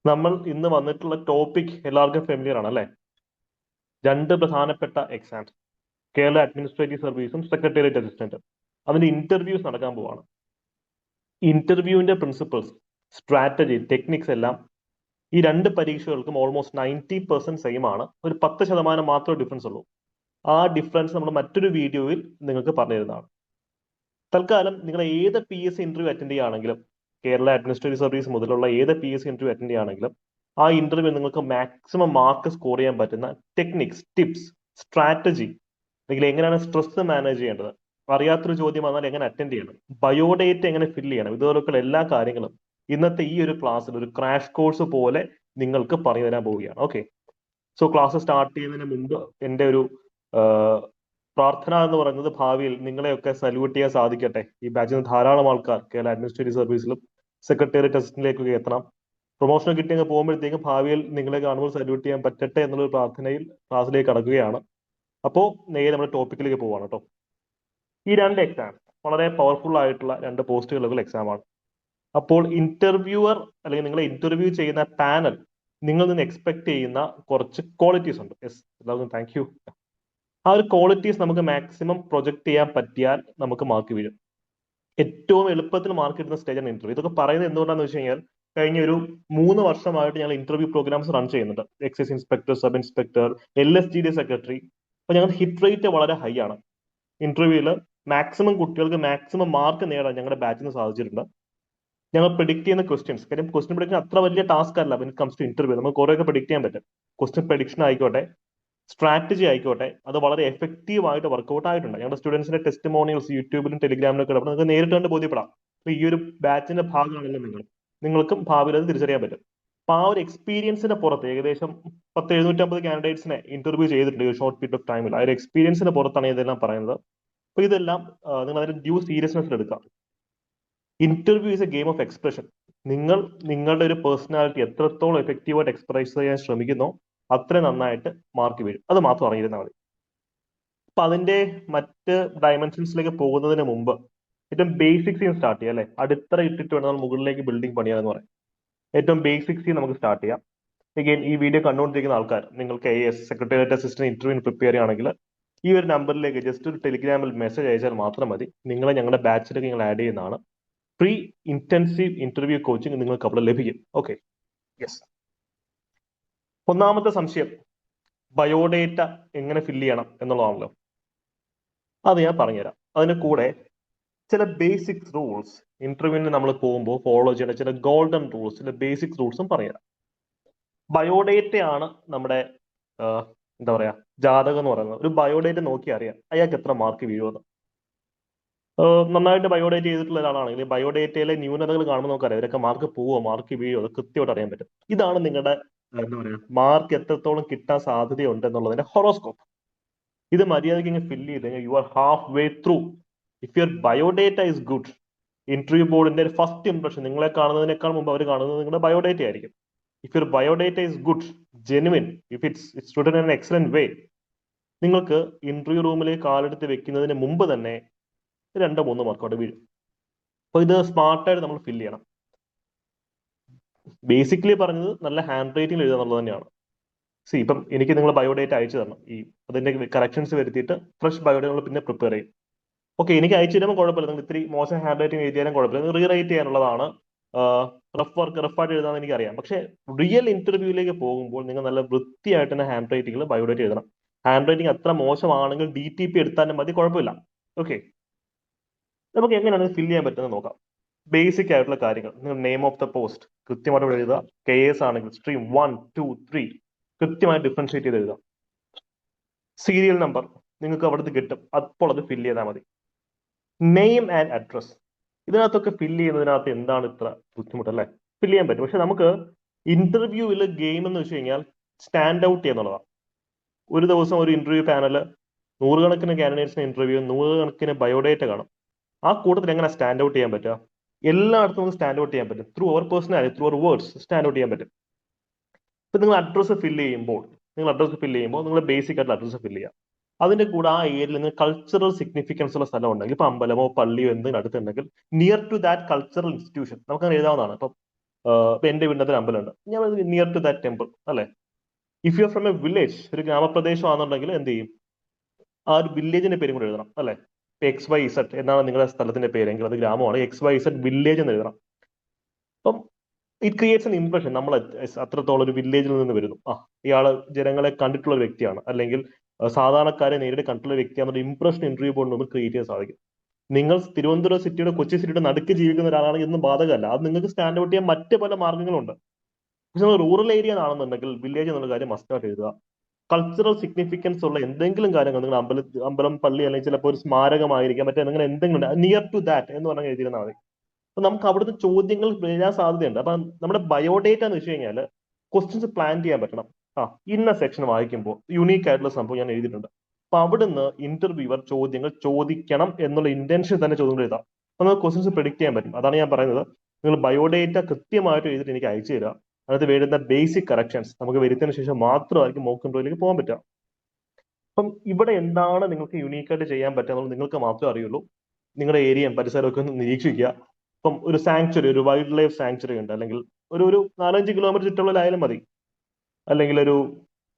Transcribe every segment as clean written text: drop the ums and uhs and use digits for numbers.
നമ്മൾ ഇന്ന് വന്നിട്ടുള്ള ടോപ്പിക് എല്ലാവർക്കും ഫെമിലിയർ ആണ് അല്ലെ? രണ്ട് പ്രധാനപ്പെട്ട എക്സാംസ്, കേരള അഡ്മിനിസ്ട്രേറ്റീവ് സർവീസും സെക്രട്ടേറിയറ്റ് അസിസ്റ്റന്റും. അതിന്റെ ഇന്റർവ്യൂസ് നടക്കാൻ പോവാണ്. ഇന്റർവ്യൂവിന്റെ പ്രിൻസിപ്പിൾസ്, സ്ട്രാറ്റജി, ടെക്നിക്സ് എല്ലാം ഈ രണ്ട് പരീക്ഷകൾക്കും ഓൾമോസ്റ്റ് 90% സെയിം ആണ്. ഒരു 10% മാത്രമേ ഡിഫറൻസ് ഉള്ളൂ. ആ ഡിഫറൻസ് നമ്മൾ മറ്റൊരു വീഡിയോയിൽ നിങ്ങൾക്ക് പറഞ്ഞു തരുന്നതാണ്. തൽക്കാലം നിങ്ങൾ ഏത് PSC ഇന്റർവ്യൂ അറ്റൻഡ് ചെയ്യുകയാണെങ്കിലും, കേരള അഡ്മിനിസ്ട്രേറ്റീവ് സർവീസ് മുതലുള്ള ഏത് PSC ഇന്റർവ്യൂ അറ്റൻഡ് ചെയ്യുകയാണെങ്കിലും ആ ഇന്റർവ്യൂ നിങ്ങൾക്ക് മാക്സിമം മാർക്ക് സ്കോർ ചെയ്യാൻ പറ്റുന്ന ടെക്നിക്സ്, ടിപ്സ്, സ്ട്രാറ്റജി, അല്ലെങ്കിൽ എങ്ങനെയാണ് സ്ട്രെസ് മാനേജ് ചെയ്യേണ്ടത്, അറിയാത്തൊരു ചോദ്യം വന്നാൽ എങ്ങനെ അറ്റൻഡ് ചെയ്യണം, ബയോഡേറ്റ എങ്ങനെ ഫില്ല് ചെയ്യണം, ഇതുപോലുള്ള എല്ലാ കാര്യങ്ങളും ഇന്നത്തെ ഈ ഒരു ക്ലാസ്സിൽ ഒരു ക്രാഷ് കോഴ്സ് പോലെ നിങ്ങൾക്ക് പറഞ്ഞു തരാൻ പോവുകയാണ്. ഓക്കെ, സോ ക്ലാസ് സ്റ്റാർട്ട് ചെയ്യുന്നതിന് മുമ്പ് എൻ്റെ ഒരു പ്രാർത്ഥന എന്ന് പറയുന്നത് ഭാവിയിൽ നിങ്ങളെയൊക്കെ സല്യൂട്ട് ചെയ്യാൻ സാധിക്കട്ടെ. ഈ ബാച്ചിൽ നിന്ന് ധാരാളം ആൾക്കാർ കേരള അഡ്മിനിസ്ട്രേറ്റീവ് സർവീസിലും സെക്രട്ടേറിയറ്റ് അസിസ്റ്റന്റിലേക്കൊക്കെ എത്തണം. പ്രൊമോഷൻ കിട്ടിയങ്ങ് പോകുമ്പോഴത്തേക്കും ഭാവിയിൽ നിങ്ങളെ കാണുമ്പോൾ സല്യൂട്ട് ചെയ്യാൻ പറ്റട്ടെ എന്നുള്ള പ്രാർത്ഥനയിൽ ക്ലാസ്സിലേക്ക് കടക്കുകയാണ്. അപ്പോൾ നേരെ നമ്മുടെ ടോപ്പിക്കിലേക്ക് പോവാണ് കേട്ടോ. ഈ രണ്ട് എക്സാം വളരെ പവർഫുൾ ആയിട്ടുള്ള രണ്ട് പോസ്റ്റുകളുള്ള എക്സാം ആണ്. അപ്പോൾ ഇന്റർവ്യൂവർ അല്ലെങ്കിൽ നിങ്ങളെ ഇന്റർവ്യൂ ചെയ്യുന്ന പാനൽ നിങ്ങൾ നിന്ന് എക്സ്പെക്ട് ചെയ്യുന്ന കുറച്ച് ക്വാളിറ്റീസ് ഉണ്ട്. യെസ്, എല്ലാവർക്കും താങ്ക് യു. ആ ഒരു ക്വാളിറ്റീസ് നമുക്ക് മാക്സിമം പ്രൊജക്ട് ചെയ്യാൻ പറ്റിയാൽ നമുക്ക് മാർക്ക് വീഴും. ഏറ്റവും എളുപ്പത്തിൽ മാർക്ക് കിട്ടുന്ന സ്റ്റേജാണ് ഇന്റർവ്യൂ. ഇതൊക്കെ പറയുന്നത് എന്തുകൊണ്ടാന്ന് വെച്ച് കഴിഞ്ഞാൽ കഴിഞ്ഞ ഒരു 3 വർഷമായിട്ട് ഞങ്ങൾ ഇന്റർവ്യൂ പ്രോഗ്രാംസ് റൺ ചെയ്യുന്നുണ്ട്. Excise inspector, sub inspector, LSTD secretary. അപ്പൊ ഞങ്ങളുടെ ഹിറ്റ് റേറ്റ് വളരെ ഹൈ ആണ്. ഇന്റർവ്യൂവിൽ മാക്സിമം കുട്ടികൾക്ക് മാക്സിമം മാർക്ക് നേടാൻ ഞങ്ങളുടെ ബാച്ചിന് സാധിച്ചിട്ടുണ്ട്. ഞങ്ങൾ പ്രിഡിക്ട് ചെയ്യുന്ന ക്വസ്റ്റ്യൻസ്, കാര്യം ക്വസ്റ്റ്യൻ പ്രിഡിക്ഷൻ അത്ര വലിയ ടാസ്ക് അല്ല when it comes to interview. നമുക്ക് കുറെയൊക്കെ പ്രിഡിക്ട് ചെയ്യാൻ പറ്റും. ക്വസ്റ്റ്യൻ പ്രഡിക്ഷൻ ആയിക്കോട്ടെ, സ്ട്രാറ്റജി ആയിക്കോട്ടെ, അത് വളരെ എഫക്റ്റീവ് ആയിട്ട് വർക്ക്ഔട്ട് ആയിട്ടുണ്ട്. ഞങ്ങളുടെ സ്റ്റുഡൻസിന്റെ ടെസ്റ്റിമോണിയൽസ് യൂട്യൂബിലും ടെലിഗ്രാമിലും ഒക്കെ നിങ്ങൾക്ക് നേരിട്ട് കണ്ട് ബോധ്യപ്പെടാം. അപ്പൊ ഈ ഒരു ബാച്ചിന്റെ ഭാഗമാണല്ലോ നിങ്ങൾക്കും ഭാവിയിൽ അത് തിരിച്ചറിയാൻ പറ്റും. അപ്പൊ ആ ഒരു എക്സ്പീരിയൻസിന്റെ പുറത്ത് ഏകദേശം 750 കാൻഡിഡേറ്റ്സിനെ ഇന്റർവ്യൂ ചെയ്തിട്ടുണ്ട് ഒരു ഷോർട്ട് പീരീഡ് ഓഫ് ടൈമിൽ. ആ ഒരു എക്സ്പീരിയൻസിന്റെ പുറത്താണ് ഇതെല്ലാം പറയുന്നത്. അപ്പൊ ഇതെല്ലാം നിങ്ങൾ അതിന്റെ ഡ്യൂ സീരിയസ്നെസ്സിൽ എടുക്കാം. Interview is A game of expression. നിങ്ങൾ നിങ്ങളുടെ ഒരു പേഴ്സണാലിറ്റി എത്രത്തോളം എഫക്റ്റീവായിട്ട് എക്സ്പ്രസ് ചെയ്യാൻ ശ്രമിക്കുന്നോ അത്രയും നന്നായിട്ട് മാർക്ക് വീഴും. അത് മാത്രം അറിഞ്ഞിരുന്നാൽ മതി. അപ്പൊ അതിന്റെ മറ്റ് ഡയമെൻഷൻസിലേക്ക് പോകുന്നതിന് മുമ്പ് ഏറ്റവും ബേസിക്സ് സ്റ്റാർട്ട് ചെയ്യാം അല്ലെ? അടിത്തറ ഇട്ടിട്ട് വേണം നമ്മൾ മുകളിലേക്ക് ബിൽഡിംഗ് പണിയാൻ എന്ന് പറയാം. ഏറ്റവും ബേസിക്സ് നമുക്ക് സ്റ്റാർട്ട് ചെയ്യാം. അഗെയിൻ ഈ വീഡിയോ കണ്ടുകൊണ്ടിരിക്കുന്ന ആൾക്കാർ നിങ്ങൾക്ക് AS സെക്രട്ടേറിയറ്റ് അസിസ്റ്റന്റ് ഇന്റർവ്യൂവിന് പ്രിപ്പയർ ചെയ്യുകയാണെങ്കിൽ ഈ ഒരു നമ്പറിലേക്ക് ജസ്റ്റ് ഒരു ടെലിഗ്രാമിൽ മെസ്സേജ് അയച്ചാൽ മാത്രം മതി. നിങ്ങളെ ഞങ്ങളുടെ ബാച്ചിലേക്ക് നിങ്ങൾ ആഡ് ചെയ്യുന്നതാണ്. പ്രീ ഇന്റൻസീവ് ഇന്റർവ്യൂ കോച്ചിങ് നിങ്ങൾക്ക് അവിടെ ലഭിക്കും. Okay, yes. ഒന്നാമത്തെ സംശയം ബയോഡേറ്റ എങ്ങനെ ഫില്ല് ചെയ്യണം എന്നുള്ളതാണല്ലോ. അത് ഞാൻ പറഞ്ഞുതരാം. അതിന് കൂടെ ചില ബേസിക് റൂൾസ്, ഇന്റർവ്യൂവിന് നമ്മൾ പോകുമ്പോൾ ഫോളോ ചെയ്യേണ്ട ചില ഗോൾഡൻ റൂൾസ്, ചില ബേസിക് റൂൾസും പറഞ്ഞുതരാം. ബയോഡേറ്റയാണ് നമ്മുടെ എന്താ പറയാ ജാതകം എന്ന് പറയുന്നത്. ഒരു ബയോഡേറ്റ നോക്കി അറിയാം അയാൾക്ക് എത്ര മാർക്ക് വീഴുമെന്ന്. നന്നായിട്ട് ബയോഡേറ്റ് ചെയ്തിട്ടുള്ള ഒരാളാണെങ്കിൽ ബയോഡേറ്റയിലെ ന്യൂനതകൾ കാണുമ്പോൾ നമുക്കറിയാം ഇവരൊക്കെ മാർക്ക് പോവോ മാർക്ക് വീഴോ അത് കൃത്യമായിട്ട് അറിയാൻ പറ്റും. ഇതാണ് നിങ്ങളുടെ എന്താ പറയാ മാർക്ക് എത്രത്തോളം കിട്ടാൻ സാധ്യതയുണ്ട് എന്നുള്ളതിന്റെ ഹൊറോസ്കോപ്പ്. ഇത് മര്യാദയ്ക്ക് ഇങ്ങനെ ഫില്ല് ചെയ്ത് കഴിഞ്ഞാൽ you are halfway through. If your biodata is good, interview ബോർഡിന്റെ ഫസ്റ്റ് ഇംപ്രഷൻ നിങ്ങളെ കാണുന്നതിനേക്കാൾ മുമ്പ് അവർ കാണുന്നത് നിങ്ങളുടെ ബയോഡേറ്റ ആയിരിക്കും. If your biodata is good, genuine, if it's written in excellent way, നിങ്ങൾക്ക് ഇന്റർവ്യൂ റൂമിലേക്ക് കാലെടുത്ത് വെക്കുന്നതിന് മുമ്പ് തന്നെ 2-3 മാർക്ക് അവിടെ വീഴും. അപ്പൊ ഇത് സ്മാർട്ടായിട്ട് നമ്മൾ ഫില്ല് ചെയ്യണം. ബേസിക്കലി പറഞ്ഞത് നല്ല ഹാൻഡ് റൈറ്റിംഗ് എഴുതുക എന്നുള്ളത് തന്നെയാണ്. ഇപ്പം എനിക്ക് നിങ്ങൾ ബയോഡേറ്റ അയച്ചു തരണം. അതിന്റെ കറക്ഷൻസ് വരുത്തിയിട്ട് ഫ്രഷ് ബയോഡേറ്റ പിന്നെ പ്രിപ്പയർ ചെയ്യും. ഓക്കെ, എനിക്ക് അയച്ചു തരുമ്പോൾ കുഴപ്പമില്ല. നിങ്ങൾ ഇത്തിരി മോശം ഹാൻഡ് റൈറ്റിംഗ് എഴുതിയാലും കുഴപ്പമില്ല. റീറൈറ്റ് ചെയ്യാനുള്ളതാണ്. റഫായിട്ട് എഴുതാൻ എനിക്കറിയാം. പക്ഷെ റിയൽ ഇന്റർവ്യൂവിലേക്ക് പോകുമ്പോൾ നിങ്ങൾ നല്ല വൃത്തിയായിട്ട് തന്നെ ഹാൻഡ് റൈറ്റിംഗിൽ ബയോഡേറ്റ എഴുതണം. ഹാൻഡ് റൈറ്റിംഗ് അത്ര മോശമാണെങ്കിൽ DTP എടുത്താലും മതി, കുഴപ്പമില്ല. ഓക്കെ, നമുക്ക് എങ്ങനെയാണ് ഫില്ല് ചെയ്യാൻ പറ്റുന്നത് നോക്കാം. ബേസിക് ആയിട്ടുള്ള കാര്യങ്ങൾ, നിങ്ങൾ നെയിം ഓഫ് ദ പോസ്റ്റ് കൃത്യമായിട്ട് എഴുതുക. KS ആണെങ്കിൽ സ്ട്രീം 1, 2, 3 കൃത്യമായി ഡിഫറൻഷിയേറ്റ് ചെയ്ത് എഴുതാം. സീരിയൽ നമ്പർ നിങ്ങൾക്ക് അവിടുന്ന് കിട്ടും, അപ്പോൾ അത് ഫില്ല് ചെയ്താൽ മതി. നെയിം ആൻഡ് അഡ്രസ്, ഇതിനകത്തൊക്കെ ഫില്ല് ചെയ്യുന്നതിനകത്ത് എന്താണ് ഇത്ര ബുദ്ധിമുട്ടല്ലേ? ഫില്ല് ചെയ്യാൻ പറ്റും. പക്ഷെ നമുക്ക് ഇന്റർവ്യൂവിൽ ഗെയിം എന്ന് വെച്ച് കഴിഞ്ഞാൽ സ്റ്റാൻഡ് ഔട്ട് ചെയ്യുന്നുള്ളതാണ്. ഒരു ദിവസം ഒരു ഇന്റർവ്യൂ പാനല് 100 കണക്കിന് കാൻഡിഡേറ്റ്സിന് ഇന്റർവ്യൂ, 100 കണക്കിന് ബയോഡേറ്റ കാണും. ആ കൂട്ടത്തിൽ എങ്ങനെ സ്റ്റാൻഡ് ഔട്ട് ചെയ്യാൻ പറ്റുക? എല്ലായിടത്തും നമുക്ക് സ്റ്റാൻഡ് ഔട്ട് ചെയ്യാൻ പറ്റും. ത്രൂ അവർ പേഴ്സണാലിറ്റി, ത്രൂ അവർ വേർഡ്സ് സ്റ്റാൻഡ് ഔട്ട് ചെയ്യാൻ പറ്റും. ഇപ്പൊ നിങ്ങൾ അഡ്രസ്സ് ഫില്ല് ചെയ്യുമ്പോൾ നിങ്ങൾ ബേസിക് ആയിട്ടുള്ള അഡ്രസ്സ് ഫില്ല് ചെയ്യുക. അതിന്റെ കൂടെ ആ ഏരിയയിൽ നിങ്ങൾ കൾച്ചറൽ സിഗ്നിഫിക്കൻസ് ഉള്ള സ്ഥലം ഉണ്ടെങ്കിൽ, ഇപ്പൊ അമ്പലമോ പള്ളിയോ എന്തെങ്കിലും അടുത്തുണ്ടെങ്കിൽ near to that cultural institution നമുക്ക് അങ്ങനെ എഴുതാവുന്നതാണ്. ഇപ്പൊ ഇപ്പൊ എന്റെ വീടിനകത്ത് അമ്പലമുണ്ട്, ഞാൻ നിയർ ടു ദാറ്റ് ടെമ്പിൾ അല്ലെ. If you are from a village, ഒരു ഗ്രാമപ്രദേശം ആണെന്നുണ്ടെങ്കിൽ എന്ത് ചെയ്യും, ആ ഒരു വില്ലേജിന്റെ പേരും കൂടെ എഴുതണം അല്ലെ. XYZ എന്നാണ് നിങ്ങളുടെ സ്ഥലത്തിന്റെ പേരെങ്കിൽ അത് ഗ്രാമമാണ്, XYZ വില്ലേജ് എന്ന് എഴുതണം. അപ്പം ഇറ്റ് ക്രിയേറ്റ്സ് എൻ ഇംപ്രഷൻ, നമ്മൾ അത്രത്തോളം ഒരു വില്ലേജിൽ നിന്ന് വരുന്നു, ഇയാള് ജനങ്ങളെ കണ്ടിട്ടുള്ള ഒരു വ്യക്തിയാണ്, അല്ലെങ്കിൽ സാധാരണക്കാരെ നേരിട്ട് കണ്ടിട്ടുള്ള വ്യക്തിയാണെന്നൊരു ഇംപ്രഷൻ ഇന്റർവ്യൂ ബോർഡ് നമുക്ക് ക്രിയേറ്റ് ചെയ്യാൻ സാധിക്കും. നിങ്ങൾ തിരുവനന്തപുരം സിറ്റിയുടെ, കൊച്ചി സിറ്റിയുടെ നടുക്ക് ജീവിക്കുന്ന ഒരാളാണെങ്കിൽ ഇതൊന്നും ബാധകമല്ല. അത് നിങ്ങൾക്ക് സ്റ്റാൻഡ് ഔട്ട് ചെയ്യാൻ മറ്റ് പല മാർഗ്ഗങ്ങളുണ്ട്. പക്ഷെ നിങ്ങൾ റൂറൽ ഏരിയ ആണെന്നുണ്ടെങ്കിൽ വില്ലേജ് എന്നുള്ള കാര്യം മസ്റ്റായിട്ട് എഴുതുക. കൾച്ചറൽ സിഗ്നിഫിക്കൻസ് ഉള്ള എന്തെങ്കിലും കാര്യങ്ങൾ നിങ്ങൾ അമ്പലം, പള്ളി, അല്ലെങ്കിൽ ചിലപ്പോൾ ഒരു സ്മാരകമായിരിക്കാം, മറ്റേ നിങ്ങൾ എന്തെങ്കിലും നിയർ ടു ദാറ്റ് എന്ന് പറഞ്ഞാൽ എഴുതിയിരുന്നാൽ മതി. അപ്പൊ നമുക്ക് അവിടുത്തെ ചോദ്യങ്ങൾ വരാൻ സാധ്യതയുണ്ട്. അപ്പൊ നമ്മുടെ ബയോഡേറ്റ എന്ന് വെച്ച് കഴിഞ്ഞാൽ ക്വസ്റ്റ്യൻസ് പ്ലാൻ ചെയ്യാൻ പറ്റണം. ഇന്ന സെക്ഷൻ വായിക്കുമ്പോൾ യുണീക്ക് ആയിട്ടുള്ള സംഭവം ഞാൻ എഴുതിയിട്ടുണ്ട്. അപ്പൊ അവിടുന്ന് ഇന്റർവ്യൂവർ ചോദ്യങ്ങൾ ചോദിക്കണം എന്നുള്ള ഇന്റൻഷൻ തന്നെ ചോദ്യങ്ങൾ എഴുതാം. അപ്പൊ നമുക്ക് ക്വസ്റ്റ്യൻസ് പ്രെഡിക്റ്റ് ചെയ്യാൻ പറ്റും. അതാണ് ഞാൻ പറയുന്നത്, നിങ്ങൾ ബയോഡേറ്റ കൃത്യമായിട്ട് എഴുതിയിട്ട് എനിക്ക് അയച്ചു തരിക. അതിനകത്ത് വേണ്ടുന്ന ബേസിക് കറക്ഷൻസ് നമുക്ക് വരുത്തിയതിനു ശേഷം മാത്രമായിരിക്കും മോക്ക് ഇന്റർവ്യൂലേക്ക് പോകാൻ പറ്റുക. അപ്പം ഇവിടെ എന്താണ് നിങ്ങൾക്ക് യുണീക്കായിട്ട് ചെയ്യാൻ പറ്റുക എന്നുള്ളത് നിങ്ങൾക്ക് മാത്രമേ അറിയുള്ളൂ. നിങ്ങളുടെ ഏരിയയും പരിസരമൊക്കെ ഒന്ന് നിരീക്ഷിക്കുക. ഇപ്പം ഒരു സാങ്ച്വറി, ഒരു വൈൽഡ് ലൈഫ് സാങ്ച്വറി ഉണ്ട്, അല്ലെങ്കിൽ ഒരു 4-5 കിലോമീറ്റർ ചുറ്റളവിലായാലും മതി, അല്ലെങ്കിൽ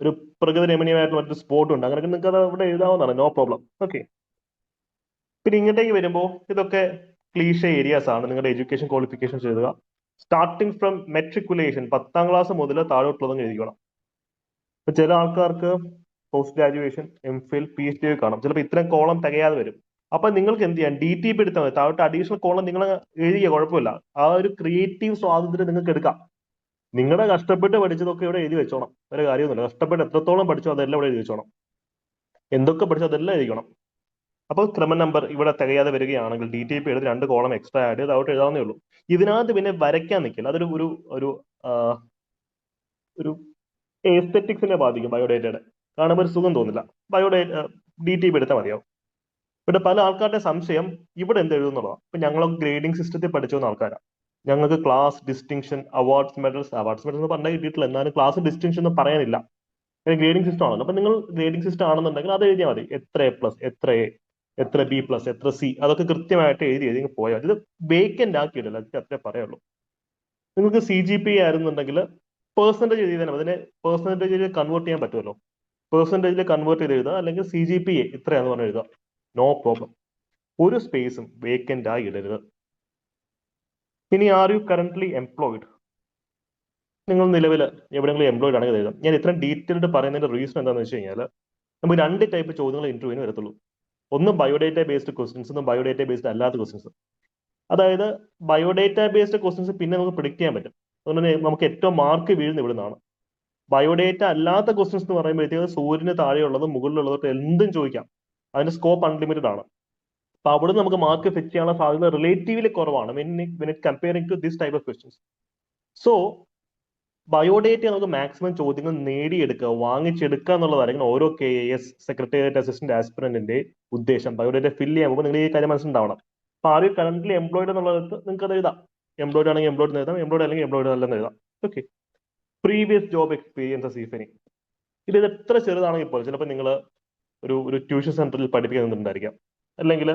ഒരു പ്രകൃതി രമണീയമായിട്ടുള്ള മറ്റൊരു സ്പോട്ട് ഉണ്ട്, അങ്ങനെയൊക്കെ നിങ്ങൾക്ക് അത് അവിടെ എഴുതാവുന്നതാണ്, നോ പ്രോബ്ലം. ഓക്കെ. പിന്നെ ഇങ്ങോട്ടേക്ക് വരുമ്പോൾ ഇതൊക്കെ ക്ലീഷ ഏരിയാസ് ആണ്. നിങ്ങളുടെ എഡ്യൂക്കേഷൻ ക്വാളിഫിക്കേഷൻ എഴുതുക. സ്റ്റാർട്ടിങ് ഫ്രം മെട്രിക്കുലേഷൻ, 10ാം ക്ലാസ് മുതൽ താഴോട്ടുള്ളതും എഴുതിക്കണം. ഇപ്പൊ ചില ആൾക്കാർക്ക് പോസ്റ്റ് ഗ്രാജുവേഷൻ, MPhil, PhD കാണും, ചിലപ്പോൾ ഇത്രയും കോളം തികയാതെ വരും. അപ്പൊ നിങ്ങൾക്ക് എന്ത് ചെയ്യാം, DTP എടുത്താൽ മതി, താഴോട്ട് അഡീഷണൽ കോളം നിങ്ങൾ എഴുതിയ കുഴപ്പമില്ല. ആ ഒരു ക്രിയേറ്റീവ് സ്വാതന്ത്ര്യം നിങ്ങൾക്ക് എടുക്കാം. നിങ്ങളുടെ കഷ്ടപ്പെട്ട് പഠിച്ചതൊക്കെ ഇവിടെ എഴുതി വെച്ചോണം, ഒരു കാര്യമൊന്നുമില്ല. കഷ്ടപ്പെട്ട് എത്രത്തോളം പഠിച്ചോ അതെല്ലാം ഇവിടെ എഴുതി വെച്ചോണം, എന്തൊക്കെ പഠിച്ചോ അതെല്ലാം എഴുതിക്കണം. അപ്പോൾ ക്രമ നമ്പർ ഇവിടെ തികയാതെ വരികയാണെങ്കിൽ DTP എടുത്ത് 2 കോളം എക്സ്ട്രാ ആഡ് ചെയ്ത് അവിടെ എഴുതാവുന്നേ ഉള്ളൂ. ഇതിനകത്ത് പിന്നെ വരയ്ക്കാൻ നിൽക്കില്ല, അതൊരു ഒരു ഒരു ഒരു എസ്തെറ്റിക്സിനെ ബാധിക്കും. ബയോഡേറ്റയുടെ കാണുമ്പോൾ ഒരു സുഖം തോന്നില്ല. DTP എടുത്താൽ മതിയാവും. ഇവിടെ പല ആൾക്കാരുടെ സംശയം ഇവിടെ എന്ത് എഴുതുന്നുള്ളതാണ്. ഇപ്പൊ ഞങ്ങളൊക്കെ ഗ്രേഡിംഗ് സിസ്റ്റത്തിൽ പഠിച്ചു വന്ന ആൾക്കാരാണ്. ഞങ്ങൾക്ക് ക്ലാസ് ഡിസ്റ്റിങ്ഷൻ, അവാർഡ്സ് മെഡൽസ് എന്ന് പറഞ്ഞാൽ കിട്ടിയിട്ടില്ല, എന്നാലും ക്ലാസ് ഡിസ്റ്റിങ്ഷൻ എന്ന് പറയാനില്ല. ഗ്രേഡിംഗ് സിസ്റ്റം ആണല്ലോ. അപ്പൊ നിങ്ങൾ ഗ്രേഡിംഗ് സിസ്റ്റം ആണെന്നുണ്ടെങ്കിൽ അത് എഴുതിയാൽ മതി. എത്ര A+, എത്ര A, എത്ര B+, എത്ര C, അതൊക്കെ കൃത്യമായിട്ട് എഴുതി പോയാൽ ഇത് വേക്കന്റ് ആക്കിയിട്ടില്ല, അത്രേ പറയുള്ളൂ. നിങ്ങൾക്ക് CGPA ആയിരുന്നുണ്ടെങ്കിൽ പെർസെന്റേജ് എഴുതിയാൽ അതിനെ പെർസെന്റേജിൽ കൺവേർട്ട് ചെയ്യാൻ പറ്റുമല്ലോ. പെർസെന്റേജിൽ കൺവേർട്ട് ചെയ്ത് എഴുതുക, അല്ലെങ്കിൽ CGPA ഇത്രയാന്ന് പറഞ്ഞ് എഴുതുക, നോ പ്രോബ്ലം. ഒരു സ്പേസും വേക്കന്റ് ആയി ഇടരുത്. ഇനി ആർ യു കറന്റ്ലി എംപ്ലോയിഡ്, നിങ്ങൾ നിലവിൽ എവിടെയെങ്കിലും എംപ്ലോയിഡ് ആണെങ്കിൽ എഴുതാം. ഞാൻ ഇത്രയും ഡീറ്റെയിൽഡ് പറയുന്നതിന്റെ റീസൺ എന്താണെന്ന് വെച്ച് കഴിഞ്ഞാൽ നമുക്ക് 2 ടൈപ്പ് ചോദ്യങ്ങൾ ഇന്റർവ്യൂവിന് വരത്തുള്ളൂ. ഒന്ന് ബയോഡേറ്റ ബേസ്ഡ് ക്വസ്റ്റ്യൻസ്, ഒന്നും ബയോഡേറ്റ ബേസ്ഡ് അല്ലാത്ത ക്വസ്റ്റ്യൻസ്. അതായത് ബയോഡേറ്റ ബേസ്ഡ് ക്വസ്റ്റ്യൻസ് പിന്നെ നമുക്ക് പ്രിഡിക്ട് ചെയ്യാൻ പറ്റും, അതുകൊണ്ട് നമുക്ക് ഏറ്റവും മാർക്ക് വീഴുന്ന ഇവിടുന്നാണ്. ബയോഡേറ്റ അല്ലാത്ത ക്വസ്റ്റ്യൻസ് എന്ന് പറയുമ്പോഴത്തേക്ക് സൂര്യന് താഴെയുള്ളതും മുകളിലുള്ളതൊക്കെ എന്തും ചോദിക്കാം, അതിന്റെ സ്കോപ്പ് അൺലിമിറ്റഡ് ആണ്. അപ്പൊ അവിടെ നമുക്ക് മാർക്ക് ഫിക്സ് ചെയ്യാനുള്ള സാധ്യത റിലേറ്റീവ്ലി കുറവാണ് when it comparing to this type of questions. So biodata നമുക്ക് മാക്സിമം ചോദ്യങ്ങൾ നേടിയെടുക്കുക, വാങ്ങിച്ചെടുക്കുക എന്നുള്ളതായിരിക്കും ഓരോ KAS, സെക്രട്ടേറിയറ്റ് അസിസ്റ്റന്റ് ആസ്പിറന്റിന്റെ ഉദ്ദേശം. ബയോഡേറ്റ ഫില്ല് ചെയ്യാൻ പോകുമ്പോൾ നിങ്ങൾ ഈ കാര്യം മനസ്സിലുണ്ടാവണം. അപ്പൊ ആരും കറന്റ്ലി എംപ്ലോയിഡ് എന്നുള്ളത് നിങ്ങൾക്ക് അത് എഴുതാം. എംപ്ലോയിഡ് ആണെങ്കിൽ എംപ്ലോയിഡ് എഴുതാം, എംപ്ലോയിഡ് അല്ലെങ്കിൽ എംപ്ലോയിഡ് അല്ലെന്ന് എഴുതാം. Okay. Previous job experiences if any. ഇത് എത്ര ചെറുതാണെങ്കിൽ പോലും ചിലപ്പോൾ നിങ്ങൾ ഒരു ട്യൂഷൻ സെന്ററിൽ പഠിപ്പിക്കുന്നുണ്ടായിരിക്കാം, അല്ലെങ്കിൽ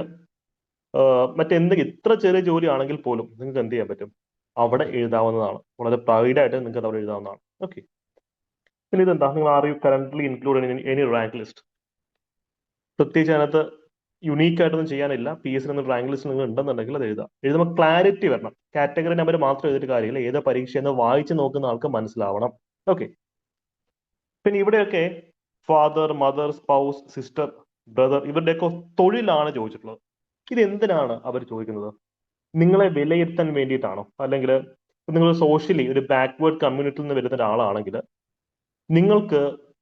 മറ്റെന്തെങ്കിലും ഇത്ര ചെറിയ ജോലി ആണെങ്കിൽ പോലും നിങ്ങൾക്ക് എന്ത് ചെയ്യാൻ പറ്റും, അവിടെ എഴുതാവുന്നതാണ്. വളരെ പ്രൈഡായിട്ട് നിങ്ങൾക്ക് അത് അവിടെ എഴുതാവുന്നതാണ്. ഓക്കെ. പിന്നെ ഇതെന്താ, നിങ്ങൾ are you currently include in any rank list. പ്രത്യേകിച്ച് അതിനകത്ത് യുണീക്ക് ആയിട്ടൊന്നും ചെയ്യാനില്ല. PSC എന്ന റാങ്ക് ലിസ്റ്റ് നിങ്ങൾ ഉണ്ടെന്നുണ്ടെങ്കിൽ അത് എഴുതുമ്പോൾ ക്ലാരിറ്റി വരണം. കാറ്റഗറി നമ്പർ മാത്രം എഴുതിയിട്ട് കാര്യമില്ല, ഏത് പരീക്ഷ എന്ന് വായിച്ച് നോക്കുന്ന ആൾക്ക് മനസ്സിലാവണം. ഓക്കെ. പിന്നെ ഇവിടെയൊക്കെ father, mother, spouse, sister, brother, ഇവരുടെയൊക്കെ തൊഴിലാണ് ചോദിച്ചിട്ടുള്ളത്. ഇത് എന്തിനാണ് അവർ ചോദിക്കുന്നത്? നിങ്ങളെ വിലയിരുത്താൻ വേണ്ടിയിട്ടാണോ? അല്ലെങ്കിൽ നിങ്ങൾ സോഷ്യലി ഒരു ബാക്ക്വേർഡ് കമ്മ്യൂണിറ്റിയിൽ നിന്ന് വരുന്ന ഒരാളാണെങ്കിൽ നിങ്ങൾക്ക്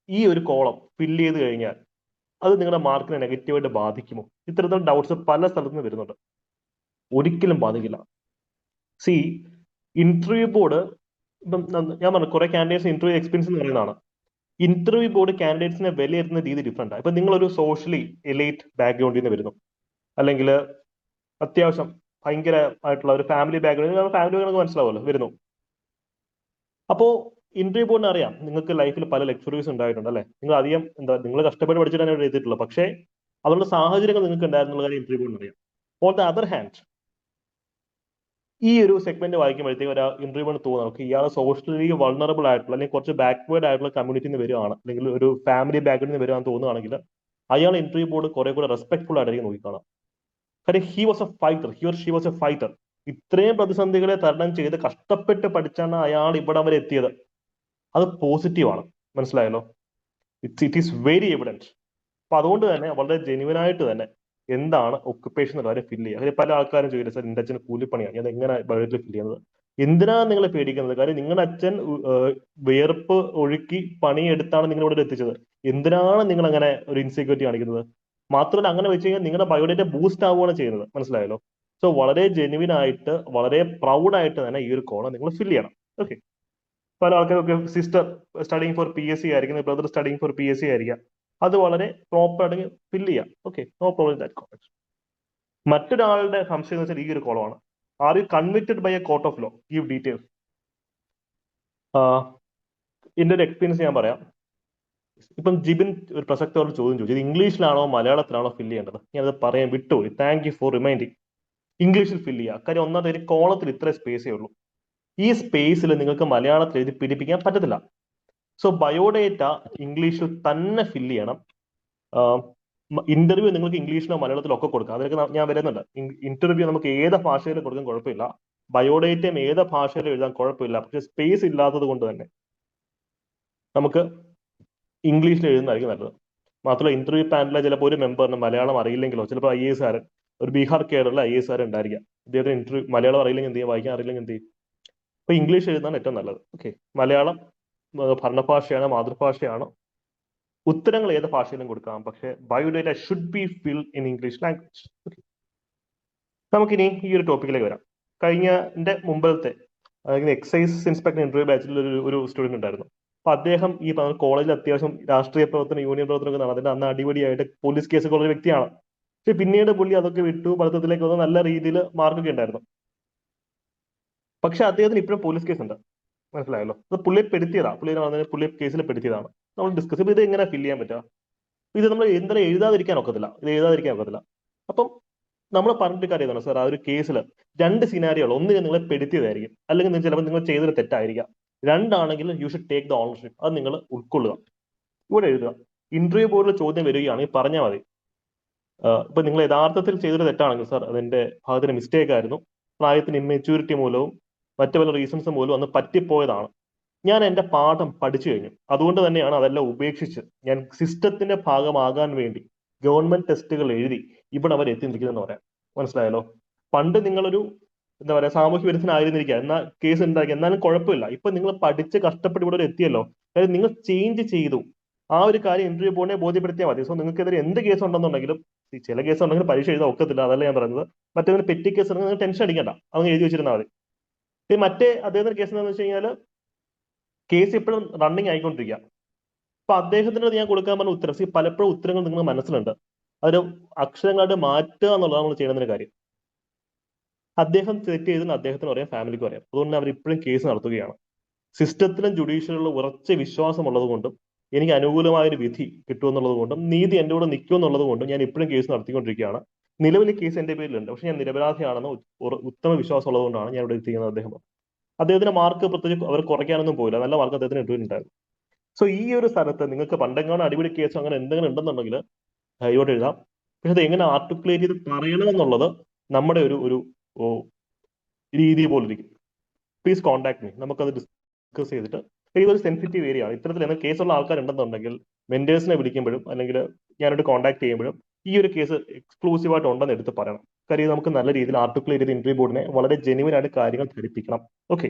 ഈ ഒരു കോളം ഫില്ല് ചെയ്ത് കഴിഞ്ഞാൽ അത് നിങ്ങളുടെ മാർക്കിനെ നെഗറ്റീവായിട്ട് ബാധിക്കുമോ? ഇത്തരത്തിലുള്ള ഡൗട്ട്സ് പല സ്ഥലത്തു നിന്ന് വരുന്നുണ്ട്. ഒരിക്കലും ബാധിക്കില്ല. സി, ഇന്റർവ്യൂ ബോർഡ്, ഇപ്പം ഞാൻ പറഞ്ഞു കുറെ കാൻഡിഡേറ്റ്സ് ഇന്റർവ്യൂ എക്സ്പീരിയൻസ് എന്ന് പറയുന്നതാണ്. ഇന്റർവ്യൂ ബോർഡ് കാൻഡിഡേറ്റ്സിനെ വിലയിരുത്തുന്ന രീതി ഡിഫറെന്റ് ആണ്. ഇപ്പൊ നിങ്ങളൊരു സോഷ്യലി എലൈറ്റ് ബാക്ക്ഗ്രൗണ്ടിൽ നിന്ന് വരുന്നു, അല്ലെങ്കിൽ അത്യാവശ്യം ഭയങ്കര ആയിട്ടുള്ള ഒരു ഫാമിലി ബാക്ക്ഗ്രൗണ്ട്, ഫാമിലി നമുക്ക് മനസ്സിലാവുമല്ലോ വരുന്നു. അപ്പോ ഇന്റർവ്യൂ ബോർഡിന് അറിയാം നിങ്ങൾക്ക് ലൈഫിൽ പല ലക്ഷറീസ് ഉണ്ടായിട്ടുണ്ട് അല്ലെ. നിങ്ങൾ അധികം നിങ്ങൾ കഷ്ടപ്പെട്ട് പഠിച്ചിട്ടാണ് ഇവിടെ എഴുതിയിട്ടുള്ളൂ, പക്ഷേ അതുള്ള സാഹചര്യങ്ങൾ നിങ്ങൾക്ക് ഉണ്ടായിരുന്നുള്ള കാര്യം ഇന്റർവ്യൂ ബോർഡിന് അറിയാം. ഓൺ ദ അതർ ഹാൻഡ്, ഈ ഒരു സെഗ്മെന്റ് വായിക്കുമ്പോഴത്തേക്ക് ഒരു ഇന്റർവ്യൂവിന് തോന്നുന്നു നമുക്ക് ഇയാൾ സോഷ്യലി വൾണറബിൾ ആയിട്ടുള്ള അല്ലെങ്കിൽ കുറച്ച് ബാക്ക്വേർഡ് ആയിട്ടുള്ള കമ്മ്യൂണിറ്റിയിൽ നിന്ന് വരുവാണ്, അല്ലെങ്കിൽ ഒരു ഫാമിലി ബാക്ക്ഗ്രൗണ്ടിൽ നിന്ന് വരുവാന്ന് തോന്നുകയാണെങ്കിൽ അയാൾ ഇന്റർവ്യൂ ബോർഡ് കുറെ കൂടെ റെസ്പെക്ട്ഫുൾ ആയിട്ടായിരിക്കും നോക്കിക്കാണാം. കാര്യം he was A fighter, he or she was A fighter. ഇത്രയും പ്രതിസന്ധികളെ തരണം ചെയ്ത് കഷ്ടപ്പെട്ട് പഠിച്ചാണ് അയാൾ ഇവിടെ വരെ എത്തിയത്. അത് പോസിറ്റീവാണ്. മനസ്സിലായല്ലോ? It is very evident. അപ്പൊ അതുകൊണ്ട് തന്നെ വളരെ ജെന്യുവൻ ആയിട്ട് തന്നെ എന്താണ് ഒക്കുപേഷൻ എന്നുള്ള കാര്യം ഫില്ല് ചെയ്യുക. പല ആൾക്കാരും ചോദിക്കും, സാർ എന്റെ അച്ഛന് കൂലിപ്പണിയാണ്, ഞാൻ എങ്ങനെ ബയോഡേറ്റിൽ ഫില്ല് ചെയ്യുന്നത്? എന്തിനാണ് നിങ്ങൾ പേടിക്കുന്നത്? കാര്യം നിങ്ങളുടെ അച്ഛൻ വിയർപ്പ് ഒഴുക്കി പണിയെടുത്താണ് നിങ്ങൾ ഇവിടെ എത്തിച്ചത്. എന്തിനാണ് നിങ്ങൾ അങ്ങനെ ഒരു ഇൻസെക്യൂരിറ്റി കാണിക്കുന്നത്? മാത്രമല്ല, അങ്ങനെ വെച്ച് കഴിഞ്ഞാൽ നിങ്ങളുടെ ബയോഡേറ്റ ബൂസ്റ്റ് ആവുകയാണ് ചെയ്യുന്നത്. മനസ്സിലായല്ലോ? സോ വളരെ ജെന്യുവൻ ആയിട്ട് വളരെ പ്രൗഡ് ആയിട്ട് തന്നെ ഈ ഒരു കോളം നിങ്ങൾ ഫില്ല് ചെയ്യണം. ഓക്കെ. പല ആൾക്കാരൊക്കെ സിസ്റ്റർ സ്റ്റഡിങ് ഫോർ PSC ആയിരിക്കും, ബ്രദർ സ്റ്റഡിങ് ഫോർ PSC ആയിരിക്കാം. അത് വളരെ പ്രോപ്പർ ആയിട്ട് ഫില്ല് ചെയ്യാം. Okay, no problem that contact. മറ്റൊരാളുടെ സംശയം എന്ന് വെച്ചാൽ ഈ ഒരു കോളമാണ്, are you convicted by a court of law? Give details. ഇതിന്റെ ഒരു എക്സ്പീരിയൻസ് ഞാൻ പറയാം. ഇപ്പം ജിബിൻ ഒരു പ്രസക്തമായിട്ട് ചോദ്യം ചോദിച്ചു, ഇത് ഇംഗ്ലീഷിലാണോ മലയാളത്തിലാണോ ഫില്ല് ചെയ്യേണ്ടത്? ഞാനത് പറയാൻ വിട്ടുപോയി. Thank you for reminding. ഇംഗ്ലീഷിൽ ഫില്ല് ചെയ്യുക. കാര്യം ഒന്നാമത്തെ ഒരു കോളത്തിൽ ഇത്ര സ്പേസേ ഉള്ളൂ. ഈ സ്പേസിൽ നിങ്ങൾക്ക് മലയാളത്തിൽ എഴുതി പിടിപ്പിക്കാൻ പറ്റത്തില്ല. സോ ബയോഡേറ്റ ഇംഗ്ലീഷിൽ തന്നെ ഫില്ല് ചെയ്യണം. ഇന്റർവ്യൂ നിങ്ങൾക്ക് ഇംഗ്ലീഷിലോ മലയാളത്തിലോ ഒക്കെ കൊടുക്കാം, അതിലേക്ക് ഞാൻ വരുന്നുണ്ട്. ഇന്റർവ്യൂ നമുക്ക് ഏത് ഭാഷയിലും കൊടുക്കാൻ കുഴപ്പമില്ല, ബയോഡേറ്റയും ഏത് ഭാഷയിലും എഴുതാൻ കുഴപ്പമില്ല. പക്ഷെ സ്പേസ് ഇല്ലാത്തത് കൊണ്ട് തന്നെ നമുക്ക് ഇംഗ്ലീഷിൽ എഴുതുന്നതായിരിക്കും നല്ലത്. മാത്രമല്ല, ഇന്റർവ്യൂ പാനലിലെ ചിലപ്പോൾ ഒരു മെമ്പറിന് മലയാളം അറിയില്ലെങ്കിലോ, ചിലപ്പോൾ IAS കാരൻ, ഒരു ബീഹാർ കേരള IAS കാരൻ ഉണ്ടായിരിക്കാം, ഇദ്ദേഹത്തിന് ഇന്റർവ്യൂ മലയാളം അറിയില്ലെങ്കിൽ എന്ത് ചെയ്യും, വായിക്കാൻ അറിയില്ലെങ്കിൽ എന്ത് ചെയ്യും? അപ്പൊ ഇംഗ്ലീഷ് എഴുതാണ് ഏറ്റവും നല്ലത്. ഓക്കെ. മലയാളം ഭരണഭാഷയാണ്, മാതൃഭാഷയാണ്. ഉത്തരങ്ങൾ ഏത് ഭാഷയിലും കൊടുക്കാം, പക്ഷേ biodata should be fill in English language. Okay. നമുക്കിനി ഈ ഒരു ടോപ്പിക്കിലേക്ക് വരാം. കഴിഞ്ഞ മുമ്പത്തെ എക്സൈസ് ഇൻസ്പെക്ടർ ഇന്റർവ്യൂ ബാച്ചിൽ ഒരു സ്റ്റുഡന്റ് ഉണ്ടായിരുന്നു. അപ്പൊ അദ്ദേഹം ഈ കോളേജിൽ അത്യാവശ്യം രാഷ്ട്രീയ പ്രവർത്തനം, യൂണിയൻ പ്രവർത്തനം ഒക്കെ നടന്നിട്ട് അന്ന് അടിപൊളിയായിട്ട് പോലീസ് കേസൊക്കെ ഉള്ള ഒരു വ്യക്തിയാണ്. പക്ഷെ പിന്നീട് പുള്ളി അതൊക്കെ വിട്ടു, പഠിത്തത്തിലേക്ക് വന്ന് നല്ല രീതിയിൽ മാർക്കൊക്കെ ഉണ്ടായിരുന്നു. പക്ഷെ അദ്ദേഹത്തിന് ഇപ്പോഴും പോലീസ് കേസ് ഉണ്ട്. മനസ്സിലായല്ലോ? അത് പുള്ളിയെ പെടുത്തിയതാണ്, പുള്ളിയെ കേസിൽ പെടുത്തിയതാണ്. നമ്മൾ ഡിസ്കസ് ചെയ്യുമ്പോൾ ഇത് എങ്ങനെ ഫില്ല് ചെയ്യാൻ പറ്റുക? ഇത് നമ്മൾ എന്തായാലും എഴുതാതിരിക്കാൻ ഒക്കത്തില്ല, ഇത് എഴുതാതിരിക്കാൻ ഒക്കത്തില്ല. അപ്പം നമ്മൾ പറഞ്ഞിട്ട് കാര്യമാണ് സാർ, ആ ഒരു കേസിൽ രണ്ട് സിനാരിയോകൾ, ഒന്നിന് നിങ്ങളെ പെടുത്തിയതായിരിക്കും, അല്ലെങ്കിൽ ചിലപ്പോൾ നിങ്ങൾ ചെയ്തൊരു തെറ്റായിരിക്കാം. രണ്ടാണെങ്കിൽ you should take the ownership. അത് നിങ്ങൾ ഉൾക്കൊള്ളുക, ഇവിടെ എഴുതുക. ഇന്റർവ്യൂ ബോർഡിൽ ചോദ്യം വരികയാണെങ്കിൽ പറഞ്ഞാൽ മതി, ഇപ്പൊ നിങ്ങൾ യഥാർത്ഥത്തിൽ ചെയ്തൊരു തെറ്റാണെങ്കിൽ സാർ അതെന്റെ ഭാഗത്തിന് മിസ്റ്റേക്ക് ആയിരുന്നു, പ്രായത്തിന് ഇമ്മെച്യൂരിറ്റി മൂലവും മറ്റു പല റീസൺസ് മൂലവും അന്ന് പറ്റിപ്പോയതാണ്, ഞാൻ എന്റെ പാഠം പഠിച്ചു കഴിഞ്ഞു, അതുകൊണ്ട് തന്നെയാണ് അതെല്ലാം ഉപേക്ഷിച്ച് ഞാൻ സിസ്റ്റത്തിന്റെ ഭാഗമാകാൻ വേണ്ടി ഗവൺമെന്റ് ടെസ്റ്റുകൾ എഴുതി ഇവിടെ അവർ എത്തി നിൽക്കുന്നതെന്ന് പറയാം. മനസ്സിലായല്ലോ? പണ്ട് നിങ്ങളൊരു എന്താ പറയാ സാമൂഹ്യ വിരുദ്ധനായിരുന്നിരിക്കുക, എന്നാൽ കേസ് ഉണ്ടാക്കി, എന്നാലും കുഴപ്പമില്ല. ഇപ്പൊ നിങ്ങൾ പഠിച്ച് കഷ്ടപ്പെട്ട് ഇവിടെ എത്തിയല്ലോ, അതായത് നിങ്ങൾ ചേഞ്ച് ചെയ്തു. ആ ഒരു കാര്യം ഇന്റർവ്യൂ ബോർഡിനെ ബോധ്യപ്പെടുത്തിയാൽ മതി. സോ നിങ്ങൾക്കെതിരെ എന്ത് കേസ് ഉണ്ടെന്നുണ്ടെങ്കിലും, ചില കേസ് ഉണ്ടെങ്കിൽ പരീക്ഷ എഴുതാൻ ഒക്കത്തില്ല, അതല്ല ഞാൻ പറയുന്നത്. മറ്റേതിന് പെറ്റി കേസ് ഉണ്ടെങ്കിൽ നിങ്ങൾ ടെൻഷൻ അടിക്കണ്ട, അങ്ങ് എഴുതി വെച്ചിരുന്നാൽ മതി. മറ്റേ അദ്ദേഹത്തിന്റെ കേസ് എന്താണെന്ന് വെച്ച് കഴിഞ്ഞാൽ കേസ് ഇപ്പോഴും റണ്ണിങ് ആയിക്കൊണ്ടിരിക്കുക. അപ്പൊ അദ്ദേഹത്തിന് ഞാൻ കൊടുക്കാൻ പറഞ്ഞ ഉത്തരം, പലപ്പോഴും ഉത്തരങ്ങൾ നിങ്ങൾ മനസ്സിലുണ്ട്, അതൊരു അക്ഷരങ്ങളായിട്ട് മാറ്റുക എന്നുള്ളതാണ് നമ്മൾ ചെയ്യുന്നതിന് കാര്യം. അദ്ദേഹം തെറ്റ് ചെയ്തെന്ന് അദ്ദേഹത്തിന് അറിയാം, ഫാമിലിക്കും അറിയാം. അതുകൊണ്ട് അവർ ഇപ്പോഴും കേസ് നടത്തുകയാണ്. സിസ്റ്റത്തിലും ജുഡീഷ്യലിലുള്ള ഉറച്ച വിശ്വാസം ഉള്ളത് കൊണ്ടും എനിക്ക് അനുകൂലമായ ഒരു വിധി കിട്ടുമെന്നുള്ളത് കൊണ്ടും നീതി എന്റെ കൂടെ നിൽക്കുമെന്നുള്ളത് കൊണ്ടും ഞാൻ ഇപ്പോഴും കേസ് നടത്തിക്കൊണ്ടിരിക്കുകയാണ്. നിലവിൽ കേസ് എന്റെ പേരിലുണ്ട്, പക്ഷെ ഞാൻ നിരപരാധിയാണെന്ന് ഉത്തമ വിശ്വാസം ഉള്ളതുകൊണ്ടാണ് ഞാൻ ഇവിടെ എത്തിക്കുന്നത്. അദ്ദേഹത്തിന്റെ മാർക്ക് പ്രത്യേകിച്ച് അവർ കുറയ്ക്കാനൊന്നും പോയില്ല, നല്ല മാർക്ക് അദ്ദേഹത്തിന് ഇട്ടിട്ടുണ്ടായിരുന്നു. സോ ഈ ഒരു സ്ഥലത്ത് നിങ്ങൾക്ക് പണ്ടെങ്ങാനും അടിപൊളി കേസ് അങ്ങനെ എന്തെങ്കിലും ഉണ്ടെന്നുണ്ടെങ്കിൽ ഇവിടെ എഴുതാം. പക്ഷെ അത് എങ്ങനെ ആർട്ടിക്കുലേറ്റ് ചെയ്ത് പറയണമെന്നുള്ളത് നമ്മുടെ ഒരു രീതി പോലെ ഇരിക്കും. പ്ലീസ് കോൺടാക്ട് മീ, നമുക്കത് ഡിസ്കസ് ചെയ്തിട്ട്. ഇതൊരു സെൻസിറ്റീവ് ഏരിയ ആണ്. ഇത്തരത്തിൽ എന്തെങ്കിലും കേസുള്ള ആൾക്കാരുണ്ടെന്നുണ്ടെങ്കിൽ മെന്റേഴ്സിനെ വിളിക്കുമ്പോഴും അല്ലെങ്കിൽ ഞാനോട് കോൺടാക്ട് ചെയ്യുമ്പോഴും ഈ ഒരു കേസ് എക്സ്ക്ലൂസീവ് ആയിട്ട് ഉണ്ടെന്ന് എടുത്ത് പറയണം. കാര്യം നമുക്ക് നല്ല രീതിയിൽ ആർട്ടിക്കുലേറ്റ് ചെയ്ത് ഇന്റർവ്യൂ ബോർഡിനെ വളരെ ജെന്യുവൻ ആയിട്ട് കാര്യങ്ങൾ ധരിപ്പിക്കണം. ഓക്കെ.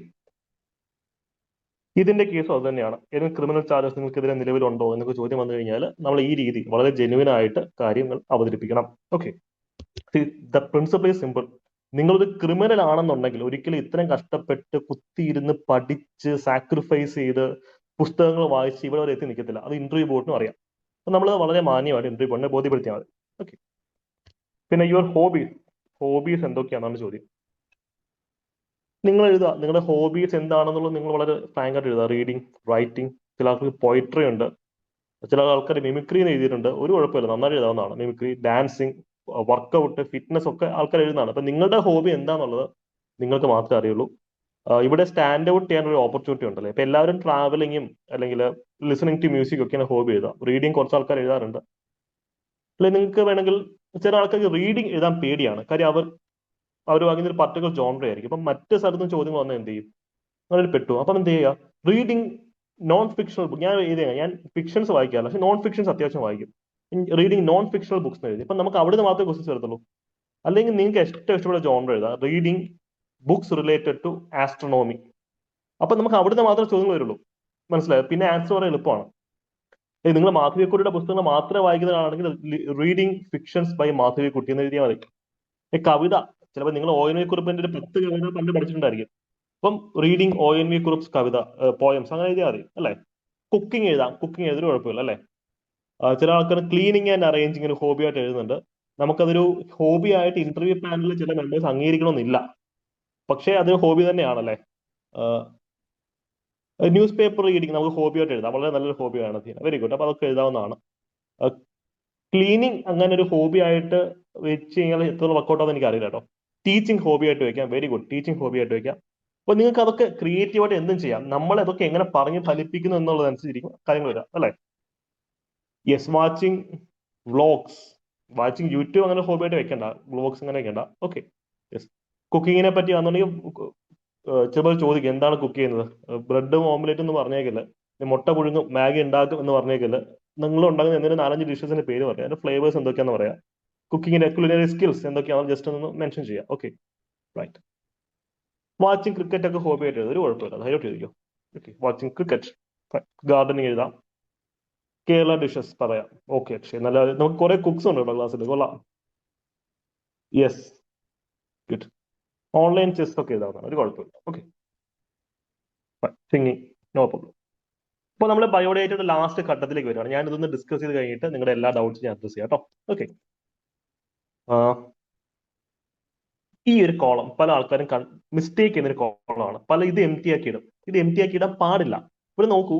ഇതിന്റെ കേസും അത് തന്നെയാണ്. ഏതെങ്കിലും ക്രിമിനൽ ചാർജസ് നിങ്ങൾക്കെതിരെ നിലവിലുണ്ടോ എന്നൊക്കെ ചോദ്യം വന്നു കഴിഞ്ഞാൽ നമ്മൾ ഈ രീതി വളരെ ജെന്യുവൻ ആയിട്ട് കാര്യങ്ങൾ അവതരിപ്പിക്കണം. Okay. The principle is simple. നിങ്ങളൊരു ക്രിമിനൽ ആണെന്നുണ്ടെങ്കിൽ ഒരിക്കലും ഇത്രയും കഷ്ടപ്പെട്ട് കുത്തിയിരുന്ന് പഠിച്ച് സാക്രിഫൈസ് ചെയ്ത് പുസ്തകങ്ങൾ വായിച്ച് ഇവിടെ വരെ എത്തി നിൽക്കത്തില്ല. അത് ഇന്റർവ്യൂ ബോർഡിനും അറിയാം. അപ്പൊ നമ്മൾ വളരെ മാന്യമായിട്ട് ഇന്റർവ്യൂ ബോർഡിനെ ബോധ്യപ്പെടുത്തിയാൽ മതി. ഓക്കെ. പിന്നെ യുവർ ഹോബീസ് എന്തൊക്കെയാണെന്നാണ് ചോദ്യം. നിങ്ങൾ എഴുതുക, നിങ്ങളുടെ ഹോബീസ് എന്താണെന്നുള്ളത് നിങ്ങൾ വളരെ ഫ്രാങ്ക് ആയിട്ട് എഴുതുക. റീഡിങ്, റൈറ്റിംഗ്, ചില ആൾക്ക് പോയിട്രി ഉണ്ട്, ചില ആൾക്കാർ മിമിക്രി എന്ന് എഴുതിയിട്ടുണ്ട്. ഒരു കുഴപ്പമില്ല, നന്നായി എഴുതാവുന്നതാണ്. മിമിക്രി, ഡാൻസിങ്, വർക്കൗട്ട്, ഫിറ്റ്നസ് ഒക്കെ ആൾക്കാർ എഴുതുന്നതാണ്. അപ്പൊ നിങ്ങളുടെ ഹോബി എന്താണെന്നുള്ളത് നിങ്ങൾക്ക് മാത്രമേ അറിയുള്ളൂ. ഇവിടെ സ്റ്റാൻഡ് ഔട്ട് ചെയ്യാൻ ഒരു ഓപ്പർച്യൂണിറ്റി ഉണ്ടല്ലേ. ഇപ്പൊ എല്ലാവരും ട്രാവലിങ്ങും അല്ലെങ്കിൽ ലിസണിങ് ടു മ്യൂസിക് ഒക്കെയാണ് ഹോബി എഴുതാം. റീഡിങ് കുറച്ച് ആൾക്കാർ എഴുതാറുണ്ട്. അല്ലെങ്കിൽ നിങ്ങൾക്ക് വേണമെങ്കിൽ ചില ആൾക്കാർക്ക് റീഡിങ് എഴുതാൻ പേടിയാണ്. കാര്യം അവർ വാങ്ങുന്ന ഒരു പർട്ടിക്കുലർ ജോൺറ ആയിരിക്കും. ഇപ്പം മറ്റ് സ്ഥലത്ത് നിന്ന് ചോദ്യങ്ങൾ വന്നാൽ എന്ത് ചെയ്യും? അങ്ങനെ പെട്ടു. അപ്പം എന്ത് ചെയ്യുക? റീഡിങ് നോൺ ഫിക്ഷണൽ ബുക്ക് ഞാൻ എഴുതിയ ഞാൻ ഫിക്ഷൻസ് വായിക്കാറില്ല, പക്ഷെ നോൺ ഫിക്ഷൻസ് അത്യാവശ്യം വായിക്കും. റീഡിങ് നോൺ ഫിക്ഷണൽ ബുക്സ് എഴുതി. ഇപ്പം നമുക്ക് അവിടെ നിന്ന് മാത്രമേ ക്വസ്റ്റ്യൻസ് വരത്തുള്ളൂ. അല്ലെങ്കിൽ നിങ്ങൾക്ക് ഏറ്റവും ഇഷ്ടപ്പെട്ട ജോൺറ എഴുതാം. Reading books related to astronomy. അപ്പൊ നമുക്ക് അവിടുന്ന് മാത്രമേ ചോദ്യങ്ങൾ വരുള്ളൂ. മനസ്സിലായോ? പിന്നെ ആൻസർ പറയാൻ എളുപ്പമാണ്. നിങ്ങൾ മാധവിക്കുട്ടിയുടെ പുസ്തകങ്ങൾ മാത്രമേ വായിക്കുന്നതാണെങ്കിൽ റീഡിങ് ഫിക്ഷൻസ് ബൈ മാധവിക്കുട്ടി എന്ന് എഴുതിയാൽ മതി. കവിത ചിലപ്പോൾ നിങ്ങൾ ONV കുറിപ്പിന്റെ ഒരു 10 കവിത പണ്ട് പഠിച്ചിട്ടുണ്ടായിരിക്കും. അപ്പം റീഡിങ് ONV കുറിപ്സ് കവിത, പോയംസ് അങ്ങനെ എഴുതിയാൽ മതി അല്ലേ. കുക്കിംഗ് എഴുതാം, കുക്കിംഗ് എഴുതൊരു കുഴപ്പമില്ല അല്ലേ. ചില ആൾക്കാർ ക്ലീനിങ് ആൻഡ് അറേഞ്ചിങ് ഒരു ഹോബി ആയിട്ട് എഴുതുന്നുണ്ട്. നമുക്കതൊരു ഹോബി ആയിട്ട് ഇന്റർവ്യൂ പാനലിൽ ചില മെമ്പേഴ്സ് അംഗീകരിക്കണമെന്നില്ല, പക്ഷേ അതൊരു ഹോബി തന്നെയാണല്ലേ. ന്യൂസ് പേപ്പർ റീഡിങ് നമുക്ക് ഹോബിയായിട്ട് എഴുതാം, വളരെ നല്ലൊരു ഹോബിയാണ്. Very good. അപ്പൊ അതൊക്കെ എഴുതാവുന്നതാണ്. ക്ലീനിങ് അങ്ങനെ ഒരു ഹോബി ആയിട്ട് വെച്ച് കഴിഞ്ഞാൽ എത്ര വർക്കൗട്ട് ആണെന്ന് എനിക്ക് അറിയില്ല കേട്ടോ. ടീച്ചിങ് ഹോബി ആയിട്ട് വെക്കാം. Very good. ടീച്ചിങ് ഹോബി ആയിട്ട് വെക്കാം. അപ്പൊ നിങ്ങൾക്ക് അതൊക്കെ ക്രിയേറ്റീവായിട്ട് എന്തും ചെയ്യാം. നമ്മൾ അതൊക്കെ എങ്ങനെ പറഞ്ഞ് ഫലിപ്പിക്കുന്നു എന്നുള്ളതനുസരിച്ചിരിക്കും കാര്യങ്ങൾ വരാം അല്ലെ. Yes, watching vlogs, watching YouTube അങ്ങനെ ഹോബി ആയിട്ട് വെക്കണ്ട, വ്ളോഗ്സ് അങ്ങനെ വെക്കണ്ട. ഓക്കെ. യെസ്. കുക്കിങ്ങിനെ പറ്റി ആണെന്നുണ്ടെങ്കിൽ ചിലപ്പോൾ ചോദിക്കും എന്താണ് കുക്ക് ചെയ്യുന്നത്. ബ്രെഡും ഓംലെറ്റ് എന്ന് പറഞ്ഞേക്കില്ല, മുട്ട പുഴുങ്ങും മാഗി ഉണ്ടാക്കും എന്ന് പറഞ്ഞേക്കില്ല. നിങ്ങൾ ഉണ്ടാകുന്ന എന്തെങ്കിലും 4-5 ഡിഷസിന്റെ പേര് പറയാം, അതിന്റെ ഫ്ലേവേഴ്സ് എന്തൊക്കെയാണെന്ന് പറയാം. കുക്കിങ്ങിന്റെ കുലിനറി സ്കിൽസ് എന്തൊക്കെയാണെന്ന് ജസ്റ്റ് ഒന്ന് മെൻഷൻ ചെയ്യാം. Okay, right. വാച്ചിങ് ക്രിക്കറ്റ് ഒക്കെ ഹോബി ആയിട്ട് എഴുതും, ഒരു കുഴപ്പമില്ല, ധൈര്യമായിട്ട് എഴുതിയോ. Okay, watching cricket. ഗാർഡനിങ് എഴുതാം. കേരള ഡിഷസ് പറയാം. ഓക്കെ, ശരി. നല്ല നമുക്ക് കുറെ കുക്സ് ഉണ്ട് കേട്ടോ ക്ലാസ്സിൽ, കൊള്ളാം. Yes, good. ഓൺലൈൻ ചെസ് ഒക്കെ എഴുതാവുന്നതാണ്, ഒരു കുഴപ്പമില്ല. Okay, singing, no problem. ഇപ്പൊ നമ്മൾ ബയോഡേറ്റയുടെ ലാസ്റ്റ് ഘട്ടത്തിലേക്ക് വരുവാണ്. ഞാൻ ഇതൊന്ന് ഡിസ്കസ് ചെയ്ത് കഴിഞ്ഞിട്ട് നിങ്ങളുടെ എല്ലാ ഡൗട്ട്സും ഞാൻ അഡ്രസ് ചെയ്യാം കേട്ടോ. ഓക്കെ. ഈ ഒരു കോളം പല ആൾക്കാരും മിസ്റ്റേക്ക് ചെയ്യുന്ന ഒരു കോളമാണ്. ഇത് എം ടി ആക്കി ഇടും. ഇത് എം ടി ആക്കി ഇടാൻ പാടില്ല. ഇവിടെ നോക്കൂ,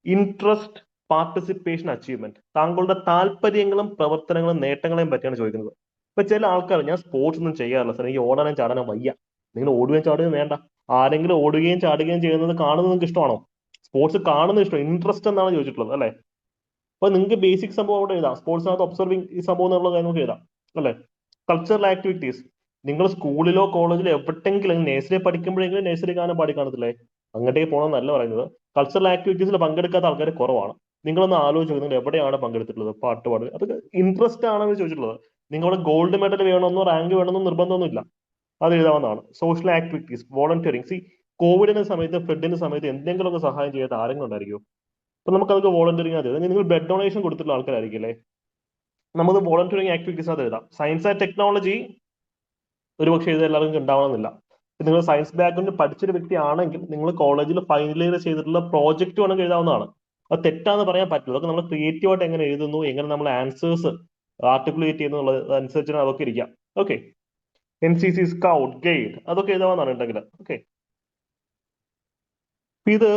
ഇൻട്രസ്റ്റ്, പാർട്ടിസിപ്പേഷൻ, അച്ചീവ്മെന്റ്. താങ്കളുടെ താല്പര്യങ്ങളും പ്രവർത്തനങ്ങളും നേട്ടങ്ങളെയും പറ്റിയാണ് ചോദിക്കുന്നത്. ഇപ്പൊ ചില ആൾക്കാർ ഞാൻ സ്പോർട്സ് ഒന്നും ചെയ്യാറില്ല സാർ, എനിക്ക് ഓടാനും ചാടാനും വയ്യ. നിങ്ങൾ ഓടുകയും ചാടുകയും വേണ്ട. ആരെങ്കിലും ഓടുകയും ചാടുകയും ചെയ്യുന്നത് കാണുന്നത് നിങ്ങൾക്ക് ഇഷ്ടമാണോ? സ്പോർട്സ് കാണുന്നത് ഇഷ്ടം, ഇൻട്രസ്റ്റ് എന്നാണ് ചോദിച്ചിട്ടുള്ളത് അല്ലെ. അപ്പൊ നിങ്ങൾക്ക് ബേസിക് സംഭവം അവിടെ എഴുതാം. സ്പോർട്സിനകത്ത് ഒബ്സർവിങ് ഈ സംഭവം എന്നുള്ള കാര്യം നമുക്ക് എഴുതാം അല്ലെ. കൾച്ചറൽ ആക്ടിവിറ്റീസ്, നിങ്ങൾ സ്കൂളിലോ കോളേജിലോ എവിടെയെങ്കിലും നേഴ്സറി പഠിക്കുമ്പോഴെങ്കിലും നേഴ്സറി ഗാനം പാടി കാണത്തില്ലേ? അങ്ങോട്ടേക്ക് പോകണമെന്നല്ല പറയുന്നത്. കൾച്ചറൽ ആക്ടിവിറ്റീസിൽ പങ്കെടുക്കാത്ത ആൾക്കാർ കുറവാണ്. നിങ്ങളൊന്ന് ആലോചിച്ച് നിങ്ങൾ എവിടെയാണ് പങ്കെടുത്തിട്ടുള്ളത്? പാട്ട് പാടുക, അതൊക്കെ ഇൻട്രസ്റ്റ് ആണെന്ന് ചോദിച്ചിട്ടുള്ളത്. നിങ്ങളുടെ ഗോൾഡ് മെഡൽ വേണമെന്നോ റാങ്ക് വേണമെന്നോ നിർബന്ധമൊന്നുമില്ല, അത് എഴുതാവുന്നതാണ്. Social activities, volunteering. കോവിഡിന്റെ സമയത്ത്, ഫ്ലഡിന്റെ സമയത്ത് എന്തെങ്കിലുമൊക്കെ സഹായം ചെയ്യാത്ത ആരെങ്കിലും ഉണ്ടായിരിക്കും? അപ്പൊ നമുക്ക് അതൊക്കെ വോളണ്ടിയറിങ് അത് എഴുതാം. നിങ്ങൾ ബ്ലഡ് ഡൊണേഷൻ കൊടുത്തിട്ടുള്ള ആൾക്കാരായിരിക്കും അല്ലേ, നമുക്ക് വോളണ്ടിയറിങ് ആക്ടിവിറ്റീസ് അത് എഴുതാം. സയൻസ് ആൻഡ് ടെക്നോളജി ഒരുപക്ഷെ ഇത് എല്ലാവർക്കും ഉണ്ടാവണമെന്നില്ല. നിങ്ങൾ സയൻസ് ബാക്ക്ഗ്രൗണ്ട് പഠിച്ചൊരു വ്യക്തി ആണെങ്കിൽ നിങ്ങൾ കോളേജിൽ ഫൈനൽ ഇയർ ചെയ്തിട്ടുള്ള പ്രോജക്റ്റ് വേണമെങ്കിൽ എഴുതാവുന്നതാണ്. അത് തെറ്റാന്ന് പറയാൻ പറ്റില്ല. അതൊക്കെ നമ്മൾ ക്രിയേറ്റീവായിട്ട് എങ്ങനെ എഴുതുന്നു, എങ്ങനെ നമ്മൾ ആൻസേഴ്സ് ആർട്ടിക്കുലേറ്റ് ചെയ്യുന്നുള്ളത് അനുസരിച്ചാണ് അതൊക്കെ ഇരിക്കാം. ഓക്കെ. NCC, സ്കൗട്ട്, ഗൈഡ്, അതൊക്കെ എഴുതാവുന്നതാണ് ഉണ്ടെങ്കിൽ. ഓക്കെ. ഇത്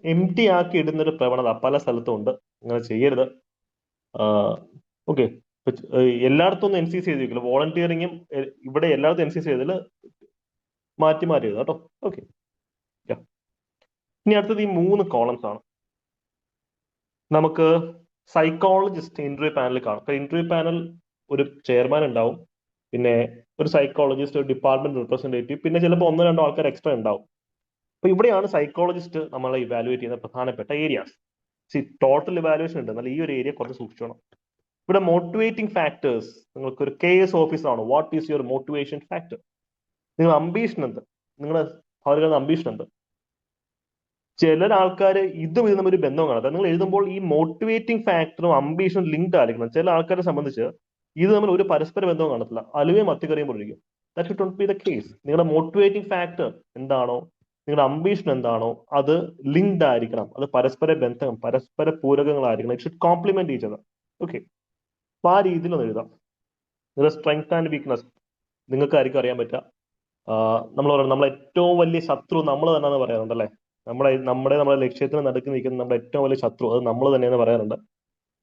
എം ടി ആക്കി ഇടുന്ന ഒരു പ്രവണത പല സ്ഥലത്തും ഉണ്ട്. അങ്ങനെ ചെയ്യരുത്. ഓക്കെ. എല്ലായിടത്തും ഒന്നും NCC എഴുതിയില്ല. വോളണ്ടിയറിങ്ങും ഇവിടെ എല്ലായിടത്തും NCC എഴുതില്ല, മാറ്റി മാറ്റി എഴുതാം കേട്ടോ. ഓക്കെ. ഇനി അടുത്തത് ഈ 3 കോളംസ് ആണ്. നമുക്ക് സൈക്കോളജിസ്റ്റ് ഇന്റർവ്യൂ പാനൽ കാണും. അപ്പൊ ഇന്റർവ്യൂ പാനൽ ഒരു ചെയർമാൻ ഉണ്ടാവും, പിന്നെ ഒരു സൈക്കോളജിസ്റ്റ്, ഒരു ഡിപ്പാർട്ട്മെന്റ് റിപ്രസെന്റേറ്റീവ്, പിന്നെ ചിലപ്പോൾ 1-2 ആൾക്കാർ എക്സ്ട്രാ ഉണ്ടാവും. അപ്പൊ ഇവിടെയാണ് സൈക്കോളജിസ്റ്റ് നമ്മളെ ഇവാലുവേറ്റ് ചെയ്യുന്ന പ്രധാനപ്പെട്ട ഏരിയാസ്. ടോട്ടൽ ഇവാലുവേഷൻ ഉണ്ട്, എന്നാൽ ഈ ഒരു ഏരിയ കുറച്ച് സൂക്ഷിക്കണം. ഇവിടെ മോട്ടിവേറ്റിംഗ് ഫാക്ടേഴ്സ്, നിങ്ങൾക്ക് ഒരു KS ഓഫീസർ ആണ്. What is your motivation factor? നിങ്ങൾ അംബീഷൻ എന്ത്? നിങ്ങളുടെ ഭാവിയിലുള്ള അംബീഷൻ എന്ത്? ചില ആൾക്കാർ ഇതും തമ്മിൽ ഒരു ബന്ധം കാണാത്ത. നിങ്ങൾ എഴുതുമ്പോൾ ഈ മോട്ടിവേറ്റിംഗ് ഫാക്ടറും അംബീഷനും ലിങ്ക്ഡ് ആയിരിക്കണം. ചില ആൾക്കാരെ സംബന്ധിച്ച് ഇത് തമ്മിൽ ഒരു പരസ്പര ബന്ധവും കാണത്തില്ല, അലുവേ മത്തിക്കറിയുമ്പോഴിരിക്കും. That should not be the case. നിങ്ങളുടെ മോട്ടിവേറ്റിംഗ് ഫാക്ടർ എന്താണോ, നിങ്ങളുടെ അംബീഷൻ എന്താണോ, അത് ലിങ്ക്ഡ് ആയിരിക്കണം. അത് പരസ്പര ബന്ധം, പരസ്പര പൂരകങ്ങളായിരിക്കണം. It should complement each other. Okay. അപ്പൊ ആ രീതിയിൽ ഒന്ന് എഴുതാം. നിങ്ങളുടെ സ്ട്രെങ്ത് ആൻഡ് വീക്ക്നെസ് നിങ്ങൾക്കായിരിക്കും അറിയാൻ പറ്റുക. നമ്മൾ പറയുന്നത് നമ്മളെ ഏറ്റവും വലിയ ശത്രു നമ്മൾ തന്നെയാണെന്ന് പറയാറുണ്ടല്ലേ. നമ്മുടെ ലക്ഷ്യത്തിന് നടുക്ക് നിൽക്കുന്ന നമ്മുടെ ഏറ്റവും വലിയ ശത്രു അത് നമ്മൾ തന്നെയെന്ന് പറയാറുണ്ട്.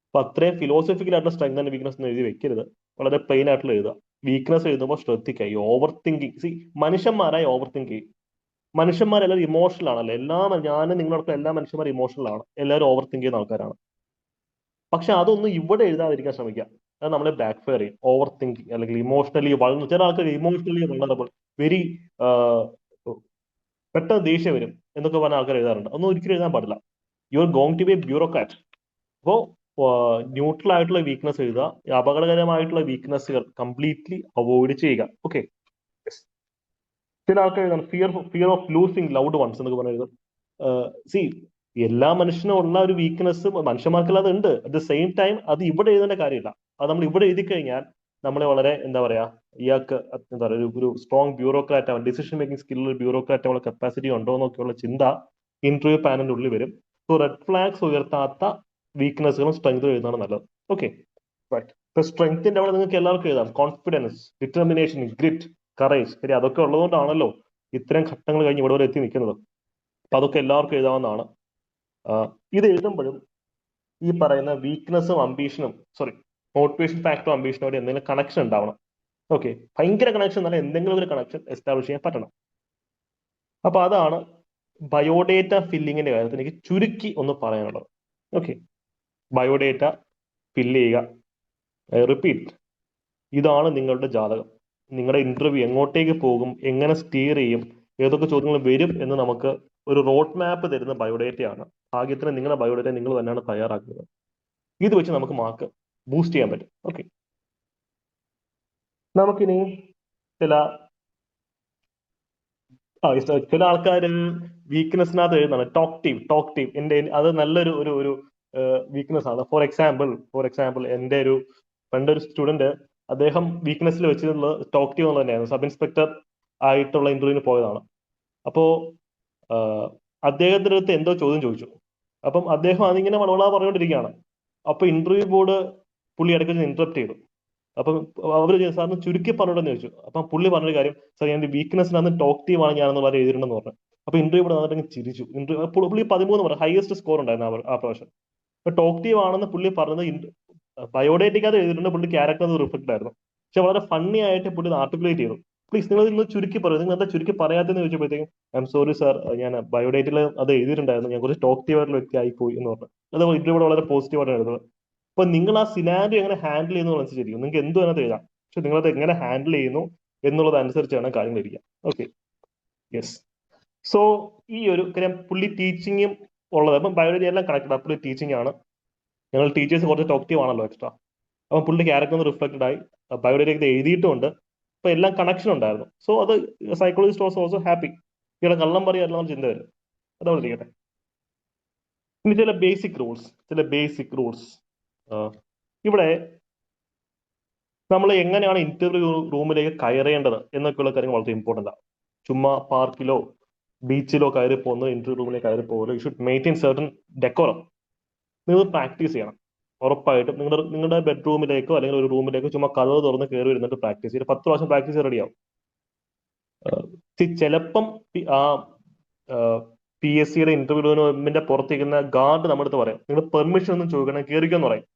അപ്പൊ അത്രയും ഫിലോസഫിക്കൽ ആയിട്ടുള്ള സ്ട്രെങ്ത് ആൻഡ് വീക്ക്നെസ് എന്ന് എഴുതി വെക്കരുത്. വളരെ പ്ലെയിൻ ആയിട്ടുള്ള എഴുതുക. വീക്ക്നെസ് എഴുതുമ്പോൾ ശ്രദ്ധിക്കുക, ഈ ഓവർ തിങ്കിങ്. മനുഷ്യന്മാരായി ഓവർ തിങ്ക് ചെയ്യും. മനുഷ്യന്മാരെല്ലാവരും ഇമോഷണൽ ആണല്ലോ. ഞാനും നിങ്ങളോടൊപ്പം എല്ലാ മനുഷ്യന്മാരും ഇമോഷണൽ ആണ്, എല്ലാവരും ഓവർ തിങ്ക് ചെയ്യുന്ന ആൾക്കാരാണ്. പക്ഷെ അതൊന്നും ഇവിടെ എഴുതാതിരിക്കാൻ ശ്രമിക്കുക. അത് നമ്മളെ ബാക്ക് ഫയർ ചെയ്യും. ഓവർ തിങ്കിങ് അല്ലെങ്കിൽ ഇമോഷണലി ചില ആൾക്കാർ ഇമോഷണലി വളറബിൾ, വെരി പെട്ടെന്ന് ദേഷ്യം വരും എന്നൊക്കെ പറഞ്ഞ ആൾക്കാർ എഴുതാറുണ്ട്. ഒന്നും ഒരിക്കലും എഴുതാൻ പാടില്ല. You are going to be a bureaucrat. അപ്പോൾ ന്യൂട്രൽ ആയിട്ടുള്ള വീക്ക്നെസ് എഴുതുക. അപകടകരമായിട്ടുള്ള വീക്ക്നെസ്സുകൾ കംപ്ലീറ്റ്ലി അവോയ്ഡ് ചെയ്യുക. ഓക്കെ. ചില ആൾക്കാർ എഴുതാണ് fear of losing loved ones എന്നൊക്കെ പറയുന്നത്. സി എല്ലാ മനുഷ്യനും ഉള്ള ഒരു വീക്ക്നെസ് മനുഷ്യന്മാർക്കെല്ലാം ഉണ്ട്. അറ്റ് ദ സെയിം ടൈം അത് ഇവിടെ എഴുതേണ്ട കാര്യമില്ല. അത് നമ്മൾ ഇവിടെ എഴുതി കഴിഞ്ഞാൽ നമ്മളെ വളരെ എന്താ പറയാ, ഇയാൾക്ക് എന്താ പറയുക, ഒരു സ്ട്രോങ് ബ്യൂറോക്രാറ്റ് ആവാൻ, ഡിസിഷൻ മേക്കിംഗ് സ്കില്ലുള്ള ബ്യൂറോക്രാറ്റ് ആവാനുള്ള കപ്പാസിറ്റി ഉണ്ടോ എന്നൊക്കെയുള്ള ചിന്ത ഇന്റർവ്യൂ പാനലിന്റെ ഉള്ളിൽ വരും. സോ റെഡ് ഫ്ലാഗ്സ് ഉയർത്താത്ത വീക്ക്നെസ്സുകളും സ്ട്രെങ്തും എഴുതാണ് നല്ലത്. ഓക്കെ, ഇപ്പൊ സ്ട്രെങ്ത്തിന്റെ അവിടെ നിങ്ങൾക്ക് എല്ലാവർക്കും എഴുതാം. Confidence, determination, grit, courage. ശരി, അതൊക്കെ ഉള്ളതുകൊണ്ടാണല്ലോ ഇത്തരം ഘട്ടങ്ങൾ കഴിഞ്ഞ് ഇവിടെ വരെ എത്തി നിൽക്കുന്നത്. അപ്പൊ അതൊക്കെ എല്ലാവർക്കും എഴുതാവുന്നതാണ്. ഇത് എഴുതുമ്പോഴും ഈ പറയുന്ന വീക്ക്നെസ്സും അംബീഷനും, മോട്ടിവേഷൻ ഫാക്ടറും അംബീഷനോട് എന്തെങ്കിലും കണക്ഷൻ ഉണ്ടാവണം. ഓക്കെ, ഭയങ്കര കണക്ഷൻ എന്നല്ല, എന്തെങ്കിലും ഒരു കണക്ഷൻ എസ്റ്റാബ്ലിഷ് ചെയ്യാൻ പറ്റണം. അപ്പൊ അതാണ് ബയോഡേറ്റ ഫില്ലിങ്ങിന്റെ കാര്യത്തിൽ എനിക്ക് ചുരുക്കി ഒന്ന് പറയാനുള്ളത്. ഓക്കെ, ബയോഡേറ്റ ഫില്ല് ചെയ്യുക. റിപ്പീറ്റ്, ഇതാണ് നിങ്ങളുടെ ജാതകം. നിങ്ങളുടെ ഇന്റർവ്യൂ എങ്ങോട്ടേക്ക് പോകും, എങ്ങനെ സ്റ്റീർ ചെയ്യും, ഏതൊക്കെ ചോദ്യങ്ങൾ വരും എന്ന് നമുക്ക് ഒരു റോഡ് മാപ്പ് തരുന്ന ബയോഡേറ്റയാണ്. ഭാഗ്യത്തിന് നിങ്ങളുടെ ബയോഡേറ്റ നിങ്ങൾ തന്നെയാണ് തയ്യാറാക്കുന്നത്. ഇത് വെച്ച് നമുക്ക് മാർക്ക് ബൂസ്റ്റ് ചെയ്യാൻ പറ്റും. ഓക്കെ, നമുക്കിനി ചില ആൾക്കാർ വീക്ക്നെസ്സിനകത്ത് എഴുതുന്നതാണ് ടോക്ക് ടീം. അത് നല്ലൊരു ഒരു വീക്ക്നെസ് ആണ്. ഫോർ എക്സാമ്പിൾ എന്റെ ഒരു പണ്ടൊരു സ്റ്റുഡന്റ്, അദ്ദേഹം വീക്ക്നെസ്സിൽ വെച്ചിട്ടുള്ളത് ടോക്ക് ടീം എന്നുള്ളത് തന്നെയായിരുന്നു. സബ് ഇൻസ്പെക്ടർ ആയിട്ടുള്ള ഇന്റർവ്യൂവിന് പോയതാണ്. അപ്പോ അദ്ദേഹത്തിന്റെ അടുത്ത് എന്തോ ചോദ്യം ചോദിച്ചു. അപ്പം അദ്ദേഹം അതിങ്ങനെ വളവള പറഞ്ഞുകൊണ്ടിരിക്കുകയാണ്. അപ്പൊ ഇന്റർവ്യൂ ബോർഡ് പുള്ളി ഇടയ്ക്ക് ഇന്ററപ്റ്റ് ചെയ്തു. അപ്പം അവർ സാറിന് ചുരുക്കി പറഞ്ഞിട്ടെന്ന് ചോദിച്ചു. അപ്പൊ പുള്ളി പറഞ്ഞൊരു കാര്യം, സാർ എന്റെ വീക്ക്നെസ്സിനകത്ത് ടോക്ക് ടീം ആണ് ഞാനെന്ന് വളരെ എഴുതിയിട്ടുണ്ടെന്ന് പറഞ്ഞു. അപ്പൊ ഇന്റർവ്യൂ ഇവിടെ വന്നിട്ട് ചിരിച്ചു. പുള്ളി 13 പറഞ്ഞു, ഹയസ്റ്റ് സ്കോർ ഉണ്ടായിരുന്നു ആ പ്രാവശ്യം. അപ്പൊ ടോക്ക് ടീം ആണെന്ന് പുള്ളി പറഞ്ഞത് ബയോഡേറ്റയ്ക്കകത്ത് എഴുതിയിട്ടുണ്ട്, പുള്ളി ക്യാരക്ടർ റിഫ്ലക്ട് ആയിരുന്നു. പക്ഷെ വളരെ ഫണ്ണി ആയിട്ട് പുള്ളി ആർട്ടിക്കുലേറ്റ് ചെയ്തു. പ്ലീസ് നിങ്ങൾ ഇന്ന് ചുരുക്കി പറയും, നിങ്ങൾ എന്താ ചുരുക്കി പറയാത്തെന്ന് ചോദിച്ചപ്പോഴത്തേക്കും, ഐ എം സോറി സാർ, ഞാൻ ബയോഡേറ്റയിൽ അത് എഴുതിയിട്ടുണ്ടായിരുന്നു, ഞാൻ കുറച്ച് ടോക്ക് ടീം ആയിട്ടുള്ള വ്യക്തി ആയിപ്പോയി എന്ന് പറഞ്ഞു. അത് ഇന്റർവ്യൂ വളരെ പോസിറ്റീവായിട്ടാണ് എഴുതുന്നത്. അപ്പൊ നിങ്ങൾ ആ സിനാരിയോ എങ്ങനെ ഹാൻഡിൽ ചെയ്യുന്നു അനുസരിച്ചിരിക്കും. നിങ്ങൾക്ക് എന്ത് വേണത് എഴുതാം, പക്ഷെ നിങ്ങളത് എങ്ങനെ ഹാൻഡിൽ ചെയ്യുന്നു എന്നുള്ളത് അനുസരിച്ചാണ് കാര്യങ്ങൾ ഇരിക്കുക. Okay, yes. സോ ഈ ഒരു കാര്യം പുള്ളി ടീച്ചിങ്ങും ഉള്ളത്, അപ്പം ബയോളജി എല്ലാം കണക്റ്റഡ്. പുള്ളി ടീച്ചിങ് ആണ്, ഞങ്ങൾ ടീച്ചേഴ്സ് കുറച്ച് ടോക്റ്റീവ് ആണല്ലോ എക്സ്ട്രാ. അപ്പം പുള്ളി ക്യാരക്ടർ ഒന്ന് റിഫ്ലക്റ്റഡ് ആയി, ബയോഡേറ്റയ്ക്ക് എഴുതിയിട്ടുമുണ്ട്. അപ്പൊ എല്ലാം കണക്ഷൻ ഉണ്ടായിരുന്നു. സോ അത് സൈക്കോളജിസ്റ്റ് വാസ് ഓൾസോ ഹാപ്പി. ഇവിടെ കള്ളം പറയാനുള്ള ചിന്ത വരും. അതവിടെ ഇരിക്കട്ടെ. ഇനി ചില ബേസിക് റൂൾസ്. ഇവിടെ നമ്മൾ എങ്ങനെയാണ് ഇന്റർവ്യൂ റൂമിലേക്ക് കയറേണ്ടത് എന്നൊക്കെയുള്ള കാര്യങ്ങൾ വളരെ ഇമ്പോർട്ടൻ്റ് ആണ്. ചുമ്മാ പാർക്കിലോ ബീച്ചിലോ കയറി പോകുന്നത് ഇന്റർവ്യൂ റൂമിലേക്ക് കയറി പോകുന്നത്, you should maintain certain decorum. നിങ്ങൾ പ്രാക്ടീസ് ചെയ്യണം. ഉറപ്പായിട്ടും നിങ്ങളുടെ ബെഡ്റൂമിലേക്കോ അല്ലെങ്കിൽ ഒരു റൂമിലേക്കോ ചുമ്മാ കതവ് തുറന്ന് കയറി വരുന്നിട്ട് പ്രാക്ടീസ് ചെയ്ത് 10 പ്രാവശ്യം പ്രാക്ടീസ് റെഡിയാവും. ചിലപ്പം ആ PSCയുടെ ഇന്റർവ്യൂ റൂമിന്റെ പുറത്തേക്കുന്ന ഗാർഡ് നമ്മുടെ അടുത്ത് പറയാം, നിങ്ങൾ പെർമിഷൻ ഒന്നും ചോദിക്കണം, കയറിക്കോന്ന് പറയും.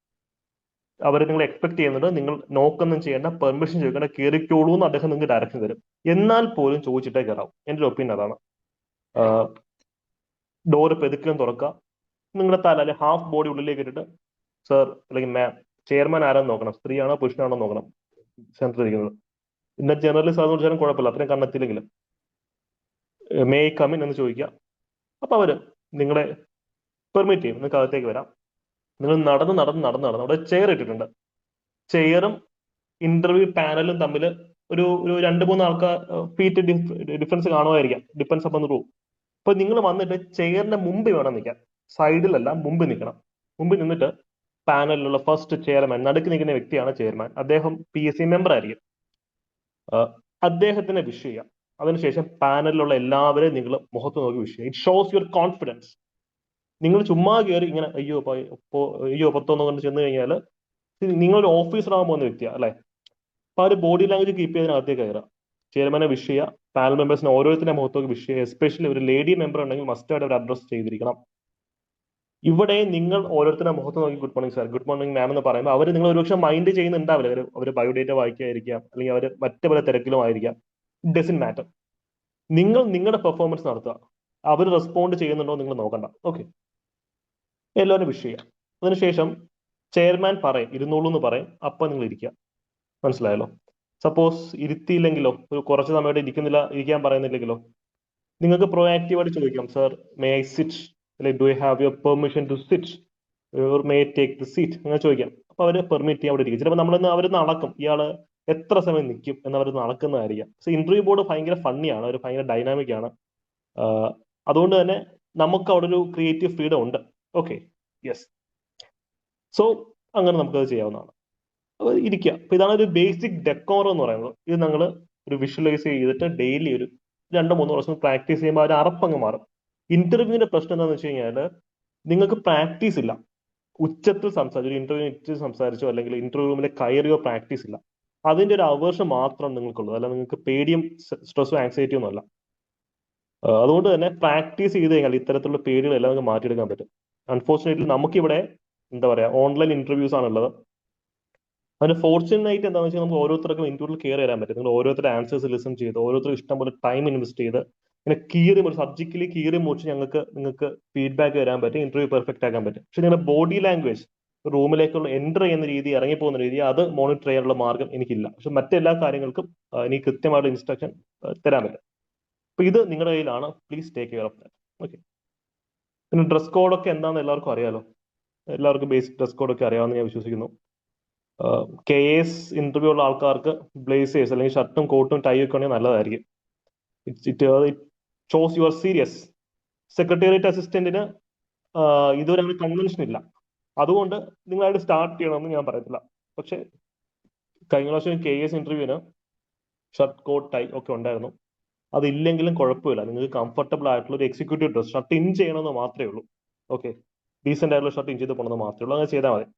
അവർ നിങ്ങൾ എക്സ്പെക്ട് ചെയ്യുന്നത് നിങ്ങൾ നോക്കൊന്നും ചെയ്യേണ്ട, പെർമിഷൻ ചോദിക്കേണ്ട, കയറിക്കോളൂ എന്ന് അദ്ദേഹം നിങ്ങൾക്ക് ഡയറക്ഷൻ തരും. എന്നാൽ പോലും ചോദിച്ചിട്ടേ കയറാവും. എൻ്റെ ഒരു ഒപ്പീനിയൻ അതാണ്. ഡോറ് പെതുക്കിലും തുറക്കുക, നിങ്ങളുടെ തല അല്ലെങ്കിൽ ഹാഫ് ബോഡി ഉള്ളിലേക്ക് ഇട്ടിട്ട് സർ അല്ലെങ്കിൽ മാം, ചെയർമാൻ ആരാന്ന് നോക്കണം, സ്ത്രീയാണോ പുരുഷനാണോ നോക്കണം സെന്ററിൽ ഇരിക്കുന്നത്. ഇന്ന ജനറലി സാറിന് വിളിച്ചാലും കുഴപ്പമില്ല, അത്രയും കണ്ണെത്തിയില്ലെങ്കിലും മേ കമിൻ എന്ന് ചോദിക്കുക. അപ്പൊ അവര് നിങ്ങളെ പെർമിറ്റ് ചെയ്യും, നിങ്ങൾക്ക് അകത്തേക്ക് വരാം. നിങ്ങൾ നടന്ന് അവിടെ ചെയർ ഇട്ടിട്ടുണ്ട്. ചെയറും ഇന്റർവ്യൂ പാനലും തമ്മിൽ ഒരു 2-3 ആൾക്കാർ ഫീറ്റ് ഡിഫറൻസ് കാണുമായിരിക്കാം, ഡിപ്പെൻസ് അപ്പം റൂം. അപ്പൊ നിങ്ങൾ വന്നിട്ട് ചെയറിന്റെ മുമ്പിൽ വേണം നിൽക്കാൻ, സൈഡിലല്ല, മുമ്പിൽ നിൽക്കണം. മുമ്പിൽ നിന്നിട്ട് പാനലിലുള്ള ഫസ്റ്റ് ചെയർമാൻ, നടുക്ക് നിൽക്കുന്ന വ്യക്തിയാണ് ചെയർമാൻ, അദ്ദേഹം PSC മെമ്പർ ആയിരിക്കും. അദ്ദേഹത്തിനെ വിഷ് ചെയ്യാം. അതിനുശേഷം പാനലിലുള്ള എല്ലാവരെയും നിങ്ങൾ മുഖത്ത് നോക്കി വിഷ് ചെയ്യാം. It shows your confidence. നിങ്ങൾ ചുമ്മാ കയറി ഇങ്ങനെ അയ്യോ പത്തോന്ന് കൊണ്ട് ചെന്ന് കഴിഞ്ഞാൽ നിങ്ങളൊരു ഓഫീസർ ആകാൻ പോകുന്ന വ്യക്തിയാണ് അല്ലെ. അപ്പൊ ആ ഒരു ബോഡി ലാംഗ്വേജ് കീപ്പ് ചെയ്തതിനകത്തേക്ക് കയറാം. ചെയർമാനെ വിഷ് ചെയ്യുക, പാനൽ മെമ്പേഴ്സിനെ ഓരോരുത്തരുടെ മുഖത്തേക്ക് വിഷ് ചെയ്യുക. എസ്പെഷ്യലി ഒരു ലേഡി മെമ്പർ ഉണ്ടെങ്കിൽ മസ്റ്റ് ആയിട്ട് അവർ അഡ്രസ് ചെയ്തിരിക്കണം. ഇവിടെ നിങ്ങൾ ഓരോരുത്തരുടെ മുഖത്ത് നോക്കി good morning sir, good morning ma'am എന്ന് പറയുമ്പോൾ അവർ നിങ്ങൾ ഒരുപക്ഷെ മൈൻഡ് ചെയ്യുന്നുണ്ടാവില്ല. അവർ ബയോഡേറ്റ വായിക്കായിരിക്കാം, അല്ലെങ്കിൽ അവർ മറ്റു പല തിരക്കിലും ആയിരിക്കാം. It doesn't matter. നിങ്ങൾ നിങ്ങളുടെ പെർഫോമൻസ് നടത്തുക. അവർ റെസ്പോണ്ട് ചെയ്യുന്നുണ്ടോ നിങ്ങൾ നോക്കണ്ട. ഓക്കെ, എല്ലാവരും വിഷ് ചെയ്യാം. അതിനുശേഷം ചെയർമാൻ പറയും ഇരുന്നോളൂ എന്ന് പറയും, അപ്പൊ നിങ്ങൾ ഇരിക്കുക. മനസ്സിലായല്ലോ? സപ്പോസ് ഇരുത്തിയില്ലെങ്കിലോ, ഒരു കുറച്ച് സമയമായിട്ട് ഇരിക്കാൻ പറയുന്നില്ലെങ്കിലോ, നിങ്ങൾക്ക് പ്രൊആക്റ്റീവായിട്ട് ചോദിക്കാം, സർ മേ ഐ സിറ്റ്, അല്ലെങ്കിൽ do I have your permission to sit, or may take the seat, അങ്ങനെ ചോദിക്കാം. അപ്പൊ അവര് പെർമിറ്റ് ചെയ്യാൻ അവിടെ ഇരിക്കും. ചിലപ്പോൾ അവരൊന്ന് അളക്കും, ഇയാള് എത്ര സമയം നിൽക്കും എന്നവർ നടക്കുന്നതായിരിക്കാം. സോ ഇന്റർവ്യൂ ബോർഡ് ഭയങ്കര ഫണ്ണിയാണ്, ഒരു ഭയങ്കര ഡൈനാമിക് ആണ്. അതുകൊണ്ട് തന്നെ നമുക്ക് അവിടെ ഒരു ക്രിയേറ്റീവ് ഫ്രീഡം ഉണ്ട്. Okay, yes. സോ അങ്ങനെ നമുക്കത് ചെയ്യാവുന്നതാണ്. ഇരിക്കുക. അപ്പൊ ഇതാണ് ഒരു ബേസിക് ഡെക്കോർ എന്ന് പറയുന്നത്. ഇത് നിങ്ങൾ ഒരു വിഷ്വലൈസ് ചെയ്തിട്ട് ഡെയിലി ഒരു 2-3 ദിവസം പ്രാക്ടീസ് ചെയ്യുമ്പോൾ ഒരു അറപ്പങ്ങ് മാറും. ഇന്റർവ്യൂവിന്റെ പ്രശ്നം എന്താണെന്ന് വെച്ച് കഴിഞ്ഞാൽ നിങ്ങൾക്ക് പ്രാക്ടീസ് ഇല്ല. ഉച്ചത്തിൽ സംസാരിച്ചു, ഒരു ഇന്റർവ്യൂ സംസാരിച്ചോ അല്ലെങ്കിൽ ഇന്റർവ്യൂ റൂമിൽ കയറിയോ പ്രാക്ടീസ് ഇല്ല. അതിന്റെ ഒരു അവേർഷം മാത്രം നിങ്ങൾക്കുള്ളത്, അല്ല നിങ്ങൾക്ക് പേടിയും സ്ട്രെസ്സും ആങ്സൈറ്റിയും ഒന്നും അല്ല. അതുകൊണ്ട് തന്നെ പ്രാക്ടീസ് ചെയ്ത് കഴിഞ്ഞാൽ ഇത്തരത്തിലുള്ള പേടികളെല്ലാം നമുക്ക് മാറ്റിയെടുക്കാൻ പറ്റും. അൺഫോർച്ചുനേറ്റ്ലി നമുക്കിവിടെ എന്താ പറയാ, ഓൺലൈൻ ഇന്റർവ്യൂസ് ആണുള്ളത്. അതിന് ഫോർച്യൂണേറ്റ് എന്താണെന്ന് വെച്ചാൽ നമുക്ക് ഓരോരുത്തർക്കും ഇന്റർവ്യൂവിൽ കയറി വരാൻ പറ്റും. നിങ്ങൾ ഓരോരുത്തരുടെ ആൻസേഴ്സ് ലിസൺ ചെയ്ത്, ഓരോരുത്തരും ഇഷ്ടംപോലെ ടൈം ഇൻവെസ്റ്റ് ചെയ്ത്, ഇങ്ങനെ ഒരു സബ്ജക്റ്റിൽ കീറി മുറിച്ച് നിങ്ങൾക്ക് ഫീഡ്ബാക്ക് തരാൻ പറ്റും, ഇന്റർവ്യൂ പെർഫെക്റ്റ് ആക്കാൻ പറ്റും. പക്ഷെ നിങ്ങളുടെ ബോഡി ലാംഗ്വേജ്, റൂമിലേക്കുള്ള എൻ്റർ ചെയ്യുന്ന രീതി, ഇറങ്ങിപ്പോകുന്ന രീതി, അത് മോണിറ്റർ ചെയ്യാനുള്ള മാർഗം എനിക്കില്ല. പക്ഷെ മറ്റെല്ലാ കാര്യങ്ങൾക്കും എനിക്ക് കൃത്യമായിട്ട് ഇൻസ്ട്രക്ഷൻ തരാൻ പറ്റും. അപ്പൊ ഇത് നിങ്ങളുടെ കയ്യിലാണ്. Please take care of that. Okay. പിന്നെ ഡ്രസ് കോഡൊക്കെ എന്താണെന്ന് എല്ലാവർക്കും അറിയാലോ. എല്ലാവർക്കും ബേസിക് ഡ്രസ് കോഡൊക്കെ അറിയാമെന്ന് ഞാൻ വിശ്വസിക്കുന്നു. KS ഇന്റർവ്യൂ ഉള്ള ആൾക്കാർക്ക് ബ്ലേസേഴ്സ് അല്ലെങ്കിൽ ഷർട്ടും കോട്ടും ടൈ ഒക്കെ ഉണ്ടെങ്കിൽ നല്ലതായിരിക്കും. It shows you are serious. Secretariat അസിസ്റ്റന്റിന് ഇതുവരെ അങ്ങനെ കൺവെൻഷൻ ഇല്ല. അതുകൊണ്ട് നിങ്ങളായിട്ട് സ്റ്റാർട്ട് ചെയ്യണമെന്ന് ഞാൻ പറയത്തില്ല. പക്ഷെ കഴിഞ്ഞ പ്രാവശ്യം KS ഇന്റർവ്യൂവിന് ഷർട്ട് കോട്ട് ടൈ ഒക്കെ ഉണ്ടായിരുന്നു. അതില്ലെങ്കിലും കുഴപ്പമില്ല. നിങ്ങൾക്ക് കംഫർട്ടബിൾ ആയിട്ടുള്ള ഒരു എക്സിക്യൂട്ടീവ് ഡ്രസ്, ഷർട്ട് ഇൻ ചെയ്യണമെന്ന് മാത്രമേ ഉള്ളൂ. ഓക്കെ, ഡീസെന്റ് ആയിട്ടുള്ള ഷർട്ട് ഇൻ ചെയ്ത് പോകണമെന്ന് മാത്രമേ ഉള്ളൂ. അങ്ങനെ ചെയ്താൽ മതി.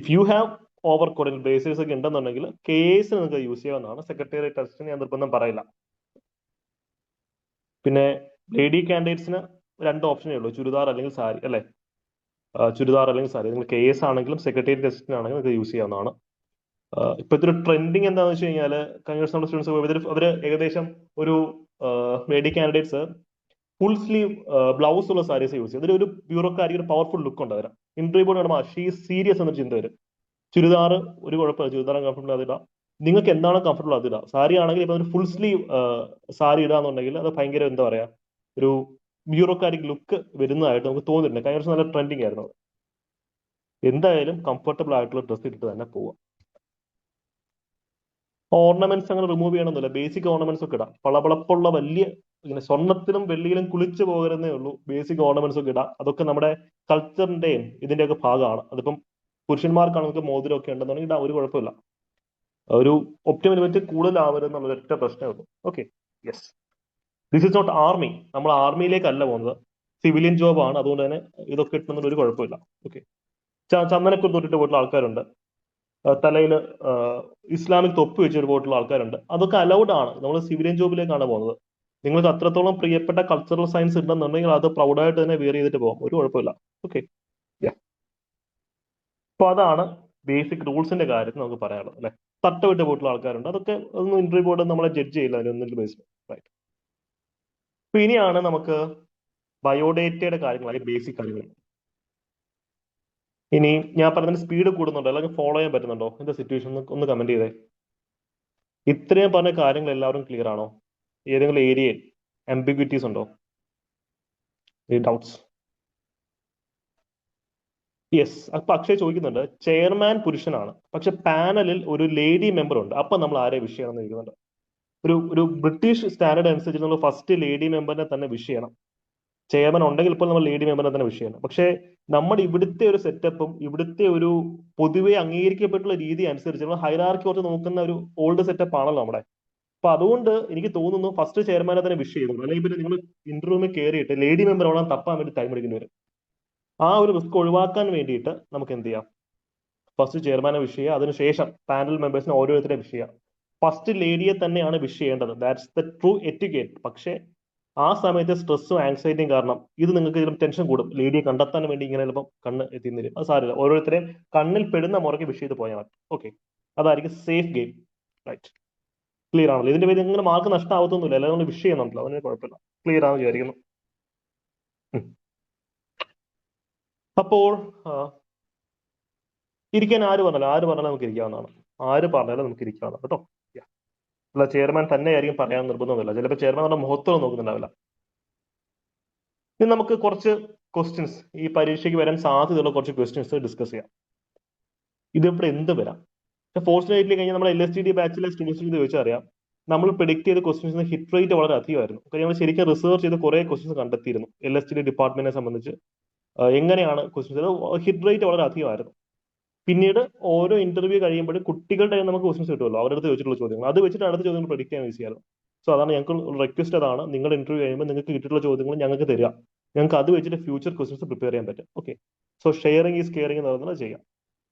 ഇഫ് യു ഹാവ് ഓവർ കോഡിൽ ബ്ലേസേഴ്സ് ഒക്കെ ഉണ്ടെന്നുണ്ടെങ്കിൽ കേസിന് നിങ്ങൾക്ക് യൂസ് ചെയ്യാവുന്നതാണ്. സെക്രട്ടേറിയറ്റ് അസിസ്റ്റന്റ് ഞാൻ നിർബന്ധം പറയില്ല. പിന്നെ ലേഡി കാൻഡിഡേറ്റ്സിന് 2 ഓപ്ഷനേ ഉള്ളൂ, ചുരിദാർ അല്ലെങ്കിൽ സാരി, അല്ലെ? ചുരിദാർ അല്ലെങ്കിൽ സാരി. നിങ്ങൾ KS ആണെങ്കിലും സെക്രട്ടേറിയറ്റ് അസിസ്റ്റന്റ് ആണെങ്കിലും നിങ്ങൾക്ക് യൂസ് ചെയ്യാവുന്നതാണ്. ഇപ്പോഴത്തെ ഒരു ട്രെൻഡിങ് എന്താണെന്ന് വെച്ച് കഴിഞ്ഞാൽ, കഴിഞ്ഞ ദിവസം നമ്മുടെ സ്റ്റുഡൻസ് അവർ ഏകദേശം ഒരു lady candidates full sleeve blouse ഉള്ള സാരീസ് യൂസ് ചെയ്യും. അതിലൊരു ബ്യൂറോക്കാരിക്ക് ഒരു പവർഫുൾ ലുക്ക് ഉണ്ട്. വരാം ഇന്റർവ്യൂ ബോർഡ് കാണുമ്പോൾ ഷീ സീരിയസ് എന്ന ചിന്ത വരും. ചുരിദാർ ഒരു കുഴപ്പമില്ല, ചുരിദാർ കംഫർട്ടബിൾ അതിടാം. നിങ്ങൾക്ക് എന്താണോ കംഫർട്ടബിൾ അതിടാം. സാരി ആണെങ്കിൽ ഇപ്പൊ ഒരു ഫുൾ സ്ലീവ് സാരി ഇടാന്നുണ്ടെങ്കിൽ അത് ഭയങ്കര എന്താ പറയാ, ഒരു ബ്യൂറോക്കാരിക് ലുക്ക് വരുന്നതായിട്ട് നമുക്ക് തോന്നുന്നില്ല. കഴിഞ്ഞ ദിവസം നല്ല ട്രെൻഡിങ് ആയിരുന്നു. എന്തായാലും കംഫർട്ടബിൾ ആയിട്ടുള്ള ഡ്രസ്സ് ഇട്ടിട്ട് തന്നെ പോവാം. ഓർണമെന്റ്സ് അങ്ങനെ റിമൂവ് ചെയ്യണമെന്നില്ല. ബേസിക് ഓർണമെന്റ്സ് ഒക്കെ ഇടാം. പളപളപ്പുള്ള വലിയ ഇങ്ങനെ സ്വർണ്ണത്തിലും വെള്ളിയിലും കുളിച്ചു പോകരുന്നേ ഉള്ളൂ. ബേസിക് ഓർണമെന്റ്സ് ഒക്കെ ഇടാം. അതൊക്കെ നമ്മുടെ കൾച്ചറിന്റെയും ഇതിന്റെയൊക്കെ ഭാഗമാണ്. അതിപ്പം പുരുഷന്മാർക്കാണ് നമുക്ക് മോതിരം ഒക്കെ ഉണ്ടെന്നുണ്ടെങ്കിൽ ഇടാം, ഒരു കുഴപ്പമില്ല. ഒരു ഒപ്റ്റിമൽ ലിമിറ്റ് കൂടുതലാവരുത് എന്നുള്ള ഒറ്റ പ്രശ്നമേ ഉള്ളൂ. Okay, yes. This is not army. നമ്മൾ ആർമിയിലേക്കല്ല പോകുന്നത്, സിവിലിയൻ ജോബ് ആണ്. അതുകൊണ്ട് തന്നെ ഇതൊക്കെ ഇട്ടുന്നതിൽ ഒരു കുഴപ്പമില്ല. ഓക്കെ. ചന്ദനക്കുറി തൊട്ടിട്ട് പോയിട്ടുള്ള ആൾക്കാരുണ്ട്. തലയിൽ ഇസ്ലാമിക് തൊപ്പി വെച്ച് പോയിട്ടുള്ള ആൾക്കാരുണ്ട്. അതൊക്കെ അലൗഡ് ആണ്. നമ്മൾ സിവിലിയൻ ജോബിലേക്കാണ് പോകുന്നത്. നിങ്ങൾക്ക് അത്രത്തോളം പ്രിയപ്പെട്ട കൾച്ചറൽ സയൻസ് ഉണ്ടെന്നുണ്ടെങ്കിൽ അത് പ്രൗഡായിട്ട് തന്നെ വെയർ ചെയ്തിട്ട് പോകും, ഒരു കുഴപ്പമില്ല. ഓക്കെ, അപ്പൊ അതാണ് ബേസിക് റൂൾസിന്റെ കാര്യത്തിൽ നമുക്ക് പറയാനുള്ളത്, അല്ലെ? തട്ടവിട്ട് പോയിട്ടുള്ള ആൾക്കാരുണ്ട്. അതൊക്കെ ഒന്നും ഇന്റർവ്യൂ ബോർഡ് നമ്മളെ ജഡ്ജ് ചെയ്യില്ല അതിനൊന്നും ബേസിൽ. റൈറ്റ്. അപ്പൊ ഇനിയാണ് നമുക്ക് ബയോഡേറ്റയുടെ കാര്യങ്ങൾ, അല്ലെങ്കിൽ ബേസിക് കാര്യങ്ങൾ. ഇനി ഞാൻ പറഞ്ഞതിന് സ്പീഡ് കൂടുന്നുണ്ടോ, അല്ലെങ്കിൽ ഫോളോ ചെയ്യാൻ പറ്റുന്നുണ്ടോ? എന്താ സിറ്റുവേഷൻ ഒന്ന് കമന്റ് ചെയ്തേ. ഇത്രയും പറഞ്ഞ കാര്യങ്ങൾ എല്ലാവരും ക്ലിയർ ആണോ? ഏതെങ്കിലും ഏരിയയിൽ ആംബിഗ്വിറ്റീസ് ഉണ്ടോ? ഡൗട്ട്സ്? യെസ്. അപ്പൊ അക്ഷയ് ചോദിക്കുന്നുണ്ട്, ചെയർമാൻ പുരുഷനാണ്, പക്ഷെ പാനലിൽ ഒരു ലേഡി മെമ്പർ ഉണ്ട്, അപ്പൊ നമ്മൾ ആരെ വിഷ് ചെയ്യണം എന്ന് ചോദിക്കുന്നുണ്ട്. ഒരു ബ്രിട്ടീഷ് സ്റ്റാൻഡേർഡ് അനുസരിച്ച് നമ്മൾ ഫസ്റ്റ് ലേഡി മെമ്പറിനെ തന്നെ വിഷ് ചെയ്യണം. ചെയർമാൻ ഉണ്ടെങ്കിൽ ഇപ്പോൾ നമ്മൾ ലേഡി മെമ്പറിനെ തന്നെ വിഷ് ചെയ്യണം. പക്ഷേ നമ്മുടെ ഇവിടുത്തെ ഒരു സെറ്റപ്പും ഇവിടുത്തെ ഒരു പൊതുവെ അംഗീകരിക്കപ്പെട്ടുള്ള രീതി അനുസരിച്ച് നമ്മൾ ഹൈറാർക്കി കുറച്ച് നോക്കുന്ന ഒരു ഓൾഡ് സെറ്റപ്പ് ആണല്ലോ നമ്മുടെ. അപ്പൊ അതുകൊണ്ട് എനിക്ക് തോന്നുന്നു ഫസ്റ്റ് ചെയർമാനെ തന്നെ വിഷ് ചെയ്തു. അല്ലെങ്കിൽ പിന്നെ നിങ്ങൾ ഇന്റർവ്യൂമിൽ കയറിയിട്ട് ലേഡി മെമ്പർ ആവണം തപ്പാൻ വേണ്ടി ടൈം എടുക്കേണ്ടി വരും. ആ ഒരു റിസ്ക് ഒഴിവാക്കാൻ വേണ്ടിയിട്ട് നമുക്ക് എന്ത് ചെയ്യാം, ഫസ്റ്റ് ചെയർമാനെ വിഷ് ചെയ്യുക, അതിനുശേഷം പാനൽ മെമ്പേഴ്സിനെ ഓരോരുത്തരെ വിഷ് ചെയ്യുക. ഫസ്റ്റ് ലേഡിയെ തന്നെയാണ് വിഷ് ചെയ്യേണ്ടത്. That's the true etiquette. പക്ഷേ ആ സമയത്ത് സ്ട്രെസ്സും ആങ്സൈറ്റിയും കാരണം ഇത് നിങ്ങൾക്ക് ഇതിലും ടെൻഷൻ കൂടും. ലേഡിയെ കണ്ടെത്താൻ വേണ്ടി ഇങ്ങനെ ചിലപ്പോൾ കണ്ണ് എത്തിന്നിരും. അത് സാരമില്ല, ഓരോരുത്തരെ കണ്ണിൽ പെടുന്ന മുറയ്ക്ക് വിഷ് ചെയ്ത് പോയാൽ മതി. ഓക്കെ, അതായിരിക്കും സേഫ് ഗെയിം. റൈറ്റ്, ക്ലിയർ ആണല്ലോ? ഇതിന്റെ പേര് നിങ്ങൾ മാർക്ക് നഷ്ടമാവത്തൊന്നുമില്ല, അല്ലാതെ നമ്മൾ വിഷ് ചെയ്യുന്നുണ്ടല്ലോ, അതിന് കുഴപ്പമില്ല. ക്ലിയർ ആണെന്ന് വിചാരിക്കുന്നു. അപ്പോൾ ഇരിക്കാൻ ആര് പറഞ്ഞാലും നമുക്ക് ഇരിക്കാവുന്നതാണ്. ആര് പറഞ്ഞാലും നമുക്ക് ഇരിക്കാവുന്നതാണ് കേട്ടോ. അല്ല, ചെയർമാൻ തന്നെ ആയിരിക്കും പറയാൻ നിർബന്ധമൊന്നുമില്ല. ചിലപ്പോൾ ചെയർമാൻ നമ്മുടെ മുഖത്തൊന്നും നോക്കുന്നുണ്ടാവില്ല. ഇനി നമുക്ക് കുറച്ച് ക്വസ്റ്റ്യൻസ്, ഈ പരീക്ഷയ്ക്ക് വരാൻ സാധ്യതയുള്ള കുറച്ച് ക്വസ്റ്റ്യൻസ് ഡിസ്കസ് ചെയ്യാം. ഇതിവിടെ എന്ത് വരാം? ഫോർച്ചുനേറ്റ്ലി കഴിഞ്ഞാൽ നമ്മുടെ LSTD ബാച്ചിലെ സ്റ്റുഡൻസിന് ചോദിച്ചാൽ അറിയാം, നമ്മൾ പ്രിഡിക്ട് ചെയ്ത ക്വസ്റ്റ്യൻസിന് ഹിറ്റ് റേറ്റ് വളരെ അധികമായിരുന്നു. കാര്യം നമ്മൾ ശരിക്കും റിസർച്ച് ചെയ്ത് കുറെ ക്വസ്റ്റ്യൻസ് കണ്ടെത്തിയിരുന്നു LSTD ഡിപ്പാർട്ട്മെന്റിനെ സംബന്ധിച്ച്. എങ്ങനെയാണ് ക്വസ്റ്റ്യൻസ്, ഹിറ്റ് റേറ്റ് വളരെ അധികമായിരുന്നു. പിന്നീട് ഓരോ ഇന്റർവ്യൂ കഴിയുമ്പോഴും കുട്ടികളുടെ നമുക്ക് ക്വസ്റ്റ്യൻസ് കിട്ടുമല്ലോ, അവരുടെ അടുത്ത് ചോദിച്ചിട്ടുള്ള ചോദ്യങ്ങൾ, അത് വെച്ചിട്ട് അടുത്ത ചോദ്യങ്ങൾ പ്രെഡിക്ട് ചെയ്യാൻ യൂസ് ചെയ്യാറ്. സോ അതാണ് ഞങ്ങൾക്ക് റിക്വസ്റ്റ്, അതാണ് നിങ്ങളുടെ ഇന്റർവ്യൂ കഴിയുമ്പോൾ നിങ്ങൾക്ക് കിട്ടിയിട്ടുള്ള ചോദ്യങ്ങൾ ഞങ്ങൾക്ക് തരിക. ഞങ്ങൾക്ക് അത് വെച്ചിട്ട് ഫ്യൂച്ചർ ക്വസ്റ്റ്യൻസ് പ്രിപ്പയർ ചെയ്യാൻ പറ്റും. Okay, so sharing is caring എന്ന് പറയുന്നത് ചെയ്യാം.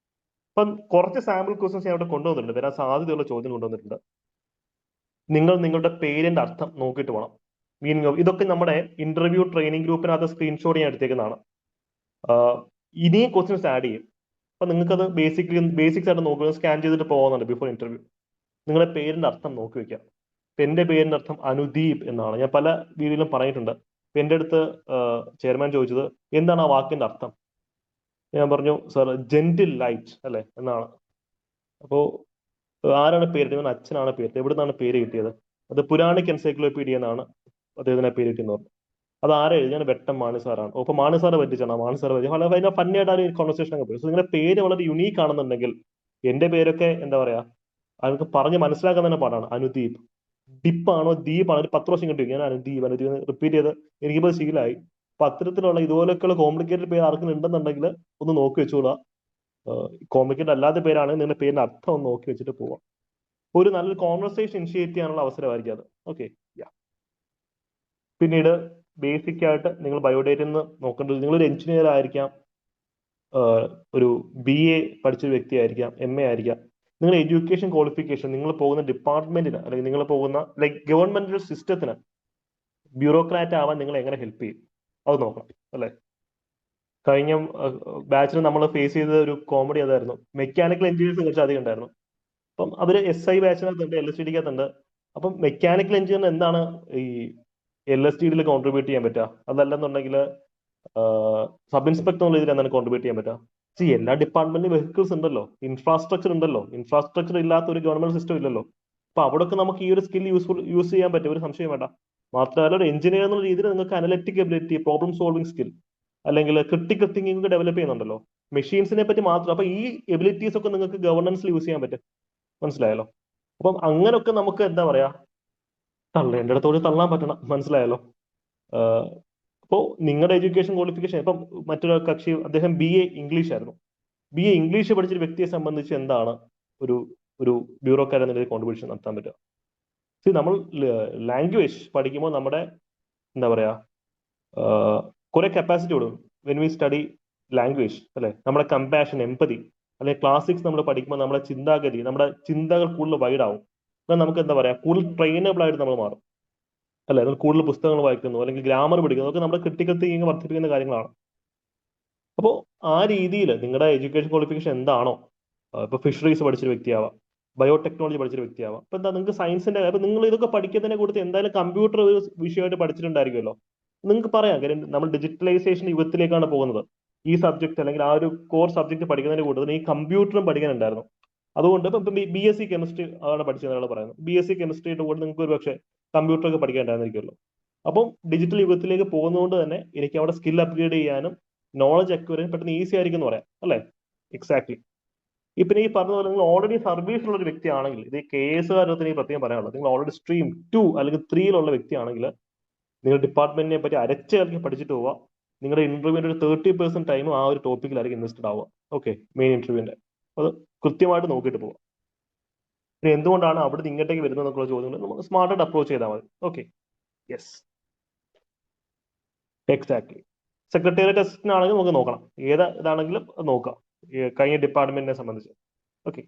അപ്പം കുറച്ച് സാമ്പിൾ ക്വസ്റ്റ്യൻസ് ഞാൻ അവിടെ കൊണ്ടുവന്നിട്ടുണ്ട്, വരാൻ സാധ്യതയുള്ള ചോദ്യം കൊണ്ടുവന്നിട്ടുണ്ട്. നിങ്ങൾ നിങ്ങളുടെ പേരിന്റെ അർത്ഥം നോക്കിയിട്ട് പോകണം. മീനിങ് ഓഫ് ഇതൊക്കെ നമ്മുടെ ഇന്റർവ്യൂ ട്രെയിനിങ് ഗ്രൂപ്പിനകത്ത് സ്ക്രീൻഷോട്ട് ഞാൻ എടുത്തേക്കുന്നതാണ്. ഇനിയും ക്വസ്റ്റ്യൻസ് ആഡ് ചെയ്യും. അപ്പൊ നിങ്ങൾക്ക് അത് ബേസിക്സ് ആയിട്ട് നോക്കുക, സ്കാൻ ചെയ്തിട്ട് പോകുന്നുണ്ട് ബിഫോർ ഇന്റർവ്യൂ. നിങ്ങളുടെ പേരിന്റെ അർത്ഥം നോക്കി വെക്കുക. ഇപ്പൊ എന്റെ പേരിന്റെ അർത്ഥം അനുദീപ് എന്നാണ്. ഞാൻ പല വീഡിയോയിലും പറഞ്ഞിട്ടുണ്ട്. ഇപ്പൊ എന്റെ അടുത്ത് ചെയർമാൻ ചോദിച്ചത് എന്താണ് ആ വാക്കിന്റെ അർത്ഥം. ഞാൻ പറഞ്ഞു, സാർ ജെന്റിൽ ലൈറ്റ് അല്ലെ എന്നാണ്. അപ്പോ ആരാണ് പേരിട്ടത്? ഇവൻ അച്ഛനാണ് പേരിട്ടത്. എവിടെ നിന്നാണ് പേര് കിട്ടിയത്? അത് പുരാണിക് എൻസൈക്ലോപീഡിയ എന്നാണ് അദ്ദേഹത്തിനെ പേര് കിട്ടിയെന്ന് പറഞ്ഞു. അത് ആരെ എഴുതിയാണ്? വെട്ടം മാണി സാറാണ്. അപ്പൊ മാണി സാറെ പറ്റിച്ചാണ്, മാണി സാറ് പറ്റി വളരെ ഫന്നിയായിട്ട് ആ ഒരു കോൺവെർസേഷൻ ഒക്കെ പോയി. സോ നിങ്ങളുടെ പേര് വളരെ യുണീക്ക് ആണെന്നുണ്ടെങ്കിൽ, എന്റെ പേരൊക്കെ എന്താ പറയാ, അവർക്ക് പറഞ്ഞ് മനസ്സിലാക്കാൻ തന്നെ പാടാണ്. അനുദീപ്, ഡിപ്പാണോ ദീപാണോ, ഒരു 10 പ്രാവശ്യം കിട്ടി ഞാൻ അനുദീപ് അനുദീപ് റിപ്പീറ്റ് ചെയ്ത് എനിക്കിപ്പോൾ ശീലമായി. അപ്പൊ അത്തരത്തിലുള്ള ഇതുപോലൊക്കെയുള്ള കോംപ്ലിക്കേറ്റഡ് പേര് ആർക്കും ഉണ്ടെന്നുണ്ടെങ്കിൽ ഒന്ന് നോക്കി വെച്ചോളാം. കോംപ്ലിക്കേറ്റഡ് അല്ലാത്ത പേരാണെങ്കിൽ നിങ്ങളുടെ പേരിന്റെ അർത്ഥം ഒന്ന് നോക്കി വെച്ചിട്ട് പോവാം. ഒരു നല്ലൊരു കോൺവെർസേഷൻ ഇനിഷ്യേറ്റ് ചെയ്യാനുള്ള അവസരമായിരിക്കും അത്. ഓക്കെ, പിന്നീട് ബേസിക് ആയിട്ട് നിങ്ങൾ ബയോഡേറ്റയിൽ നിന്ന് നോക്കേണ്ടത്, നിങ്ങളൊരു എഞ്ചിനീയർ ആയിരിക്കാം, ഒരു BA പഠിച്ചൊരു വ്യക്തി ആയിരിക്കാം, MA ആയിരിക്കാം. നിങ്ങളുടെ എഡ്യൂക്കേഷൻ ക്വാളിഫിക്കേഷൻ, നിങ്ങൾ പോകുന്ന ഡിപ്പാർട്ട്മെന്റിന് അല്ലെങ്കിൽ നിങ്ങൾ പോകുന്ന ലൈക്ക് ഗവൺമെന്റിന്റെ സിസ്റ്റത്തിന് ബ്യൂറോക്രാറ്റ് ആവാൻ നിങ്ങൾ എങ്ങനെ ഹെൽപ്പ് ചെയ്യും, അത് നോക്കണം അല്ലെ. കഴിഞ്ഞ ബാച്ചിൽ നമ്മൾ ഫേസ് ചെയ്ത ഒരു കോമഡി അതായിരുന്നു. മെക്കാനിക്കൽ എഞ്ചിനീയേഴ്സ് കുറച്ച് അധികം ഉണ്ടായിരുന്നു. അപ്പം അവര് SI ബാച്ചിനകത്തുണ്ട്, LSTDക്കകത്തുണ്ട്. അപ്പം മെക്കാനിക്കൽ എഞ്ചിനീയറിന് എന്താണ് ഈ LSTDയിൽ കോൺട്രിബ്യൂട്ട് ചെയ്യാൻ പറ്റുക? അതല്ലെന്നുണ്ടെങ്കിൽ സബ് ഇൻസ്പെക്ടർ എന്നുള്ള രീതിയിൽ എന്താണ് കോൺട്രിബ്യൂട്ട് ചെയ്യാൻ പറ്റുക? എല്ലാ ഡിപ്പാർട്ട്മെന്റിലും വെഹിക്കിൾസ് ഉണ്ടല്ലോ, ഇൻഫ്രാസ്ട്രക്ചർ ഉണ്ടല്ലോ. ഇൻഫ്രാസ്ട്രക്ചർ ഇല്ലാത്ത ഒരു ഗവൺമെന്റ് സിസ്റ്റം ഇല്ലല്ലോ. അപ്പൊ അവിടെയൊക്കെ നമുക്ക് ഈ ഒരു സ്കിൽ യൂസ് ചെയ്യാൻ പറ്റും, ഒരു സംശയം വേണ്ട. മാത്രമല്ല ഒരു എഞ്ചിനീയർ എന്നുള്ള രീതിയിൽ നിങ്ങൾക്ക് analytic ability, problem solving skill, അല്ലെങ്കിൽ ക്രിട്ടിക്കൽ തിങ്കിങ് ഒക്കെ ഡെവലപ്പ് ചെയ്യുന്നുണ്ടല്ലോ. മെഷീൻസിനെ പറ്റി മാത്രം. അപ്പൊ ഈ എബിലിറ്റീസ് ഒക്കെ നിങ്ങൾക്ക് ഗവർണൻസിൽ യൂസ് ചെയ്യാൻ പറ്റും. മനസ്സിലായല്ലോ? അപ്പം അങ്ങനൊക്കെ നമുക്ക് എന്താ പറയാ, തള്ളേണ്ടിടത്തോട് തള്ളാൻ പറ്റണം. മനസ്സിലായല്ലോ? അപ്പോ നിങ്ങളുടെ എഡ്യൂക്കേഷൻ ക്വാളിഫിക്കേഷൻ, ഇപ്പം മറ്റൊരു കക്ഷി അദ്ദേഹം BA ഇംഗ്ലീഷ് ആയിരുന്നു. BA ഇംഗ്ലീഷ് പഠിച്ചൊരു വ്യക്തിയെ സംബന്ധിച്ച് എന്താണ് ഒരു ഒരു ബ്യൂറോക്കാരൻ എന്ന കോൺട്രിബ്യൂഷൻ നടത്താൻ പറ്റുക? നമ്മൾ ലാംഗ്വേജ് പഠിക്കുമ്പോൾ നമ്മുടെ എന്താ പറയാ, കുറെ കപ്പാസിറ്റി കൊടുക്കും. വെൻ വി സ്റ്റഡി ലാംഗ്വേജ് അല്ലെ, നമ്മുടെ കമ്പാഷൻ, എംപതി, അല്ലെങ്കിൽ ക്ലാസിക്സ് നമ്മൾ പഠിക്കുമ്പോൾ നമ്മുടെ ചിന്താഗതി, നമ്മുടെ ചിന്തകൾ കൂടുതൽ വൈഡ് ആവും. നമുക്ക് എന്താ പറയാ, കൂടുതൽ ട്രെയിനബിൾ ആയിട്ട് നമ്മൾ മാറും അല്ലെ. നമ്മൾ കൂടുതൽ പുസ്തകങ്ങൾ വായിക്കുന്നു, അല്ലെങ്കിൽ ഗ്രാമർ പഠിക്കുന്നു, അതൊക്കെ നമ്മുടെ ക്രിട്ടിക്കൽ തിങ്കിങ് വർദ്ധിപ്പിക്കുന്ന കാര്യങ്ങളാണ്. അപ്പോൾ ആ രീതിയിൽ നിങ്ങളുടെ എഡ്യൂക്കേഷൻ ക്വാളിഫിക്കേഷൻ എന്താണോ, ഇപ്പൊ ഫിഷറീസ് പഠിച്ചൊരു വ്യക്തിയാവാം, ബയോടെക്നോളജി പഠിച്ചൊരു വ്യക്തിയാവാം. അപ്പൊ എന്താ നിങ്ങൾക്ക് സയൻസിന്റെ, അപ്പൊ നിങ്ങൾ ഇതൊക്കെ പഠിക്കുന്നതിനെ കൂടുതൽ എന്തായാലും കമ്പ്യൂട്ടർ ഒരു വിഷയമായിട്ട് പഠിച്ചിട്ടുണ്ടായിരിക്കുമല്ലോ. നിങ്ങൾക്ക് പറയാം, കാര്യം നമ്മൾ ഡിജിറ്റലൈസേഷൻ യുഗത്തിലേക്കാണ് പോകുന്നത്. ഈ സബ്ജക്ട് അല്ലെങ്കിൽ ആ ഒരു കോർ സബ്ജക്ട് പഠിക്കുന്നതിന് കൂടുതൽ ഈ കമ്പ്യൂട്ടറും പഠിക്കാനുണ്ടായിരുന്നു. അതുകൊണ്ട് ഇപ്പൊ BSc കെമിസ്ട്രി ആണ് പഠിച്ചത് ഒരാൾ പറയുന്നത്. BSc കെമിസ്ട്രിയുടെ കൂടെ നിങ്ങൾക്ക് ഒരു പക്ഷേ കമ്പ്യൂട്ടർ ഒക്കെ പഠിക്കാനുണ്ടായിരുന്നിരിക്കുമല്ലോ. അപ്പം ഡിജിറ്റൽ യുഗത്തിലേക്ക് പോകുന്നതുകൊണ്ട് തന്നെ എനിക്ക് അവിടെ സ്കിൽ അപ്ഗ്രേഡ് ചെയ്യാനും നോളജ് അക്വയർ ചെയ്യാൻ പെട്ടെന്ന് ഈസി ആയിരിക്കും എന്ന് പറയാം അല്ലെ. എക്സാക്ട്ലി. ഇപ്പൊ ഈ പറഞ്ഞ പോലെ നിങ്ങൾ ഓൾറെഡി സർവീസിലുള്ള ഒരു വ്യക്തിയാണെങ്കിൽ, ഇത് KS-കാരത്തിന് ഈ പ്രത്യേകം പറയാനുള്ളത്, നിങ്ങൾ ഓൾറെഡി സ്ട്രീം 2 അല്ലെങ്കിൽ 3 വ്യക്തിയാണെങ്കിൽ നിങ്ങൾ ഡിപ്പാർട്ട്മെന്റിനെ പറ്റി അരച്ചിറക്കി പഠിച്ചിട്ട് പോവുക. നിങ്ങളുടെ ഇന്റർവ്യൂവിന്റെ ഒരു 30% ടൈമും ആ ഒരു ടോപ്പിക്കിലായിരിക്കും ഇൻവെസ്റ്റഡ് ആവുക. ഓക്കെ, മെയിൻ ഇന്റർവ്യൂവിന്റെ അത് കൃത്യമായിട്ട് നോക്കിയിട്ട് പോവുക. പിന്നെ എന്തുകൊണ്ടാണ് അവിടെ ഇങ്ങോട്ടേക്ക് വരുന്നത് എന്നൊക്കെയുള്ള ചോദ്യങ്ങൾ നമുക്ക് സ്മാർട്ടായിട്ട് അപ്രോച്ച് ചെയ്താൽ മതി. Okay, yes, exactly. Secretariat assistant ആണെങ്കിൽ നമുക്ക് നോക്കണം, ഇതാണെങ്കിലും നോക്കാം കഴിഞ്ഞ ഡിപ്പാർട്ട്മെന്റിനെ സംബന്ധിച്ച്. ഓക്കെ,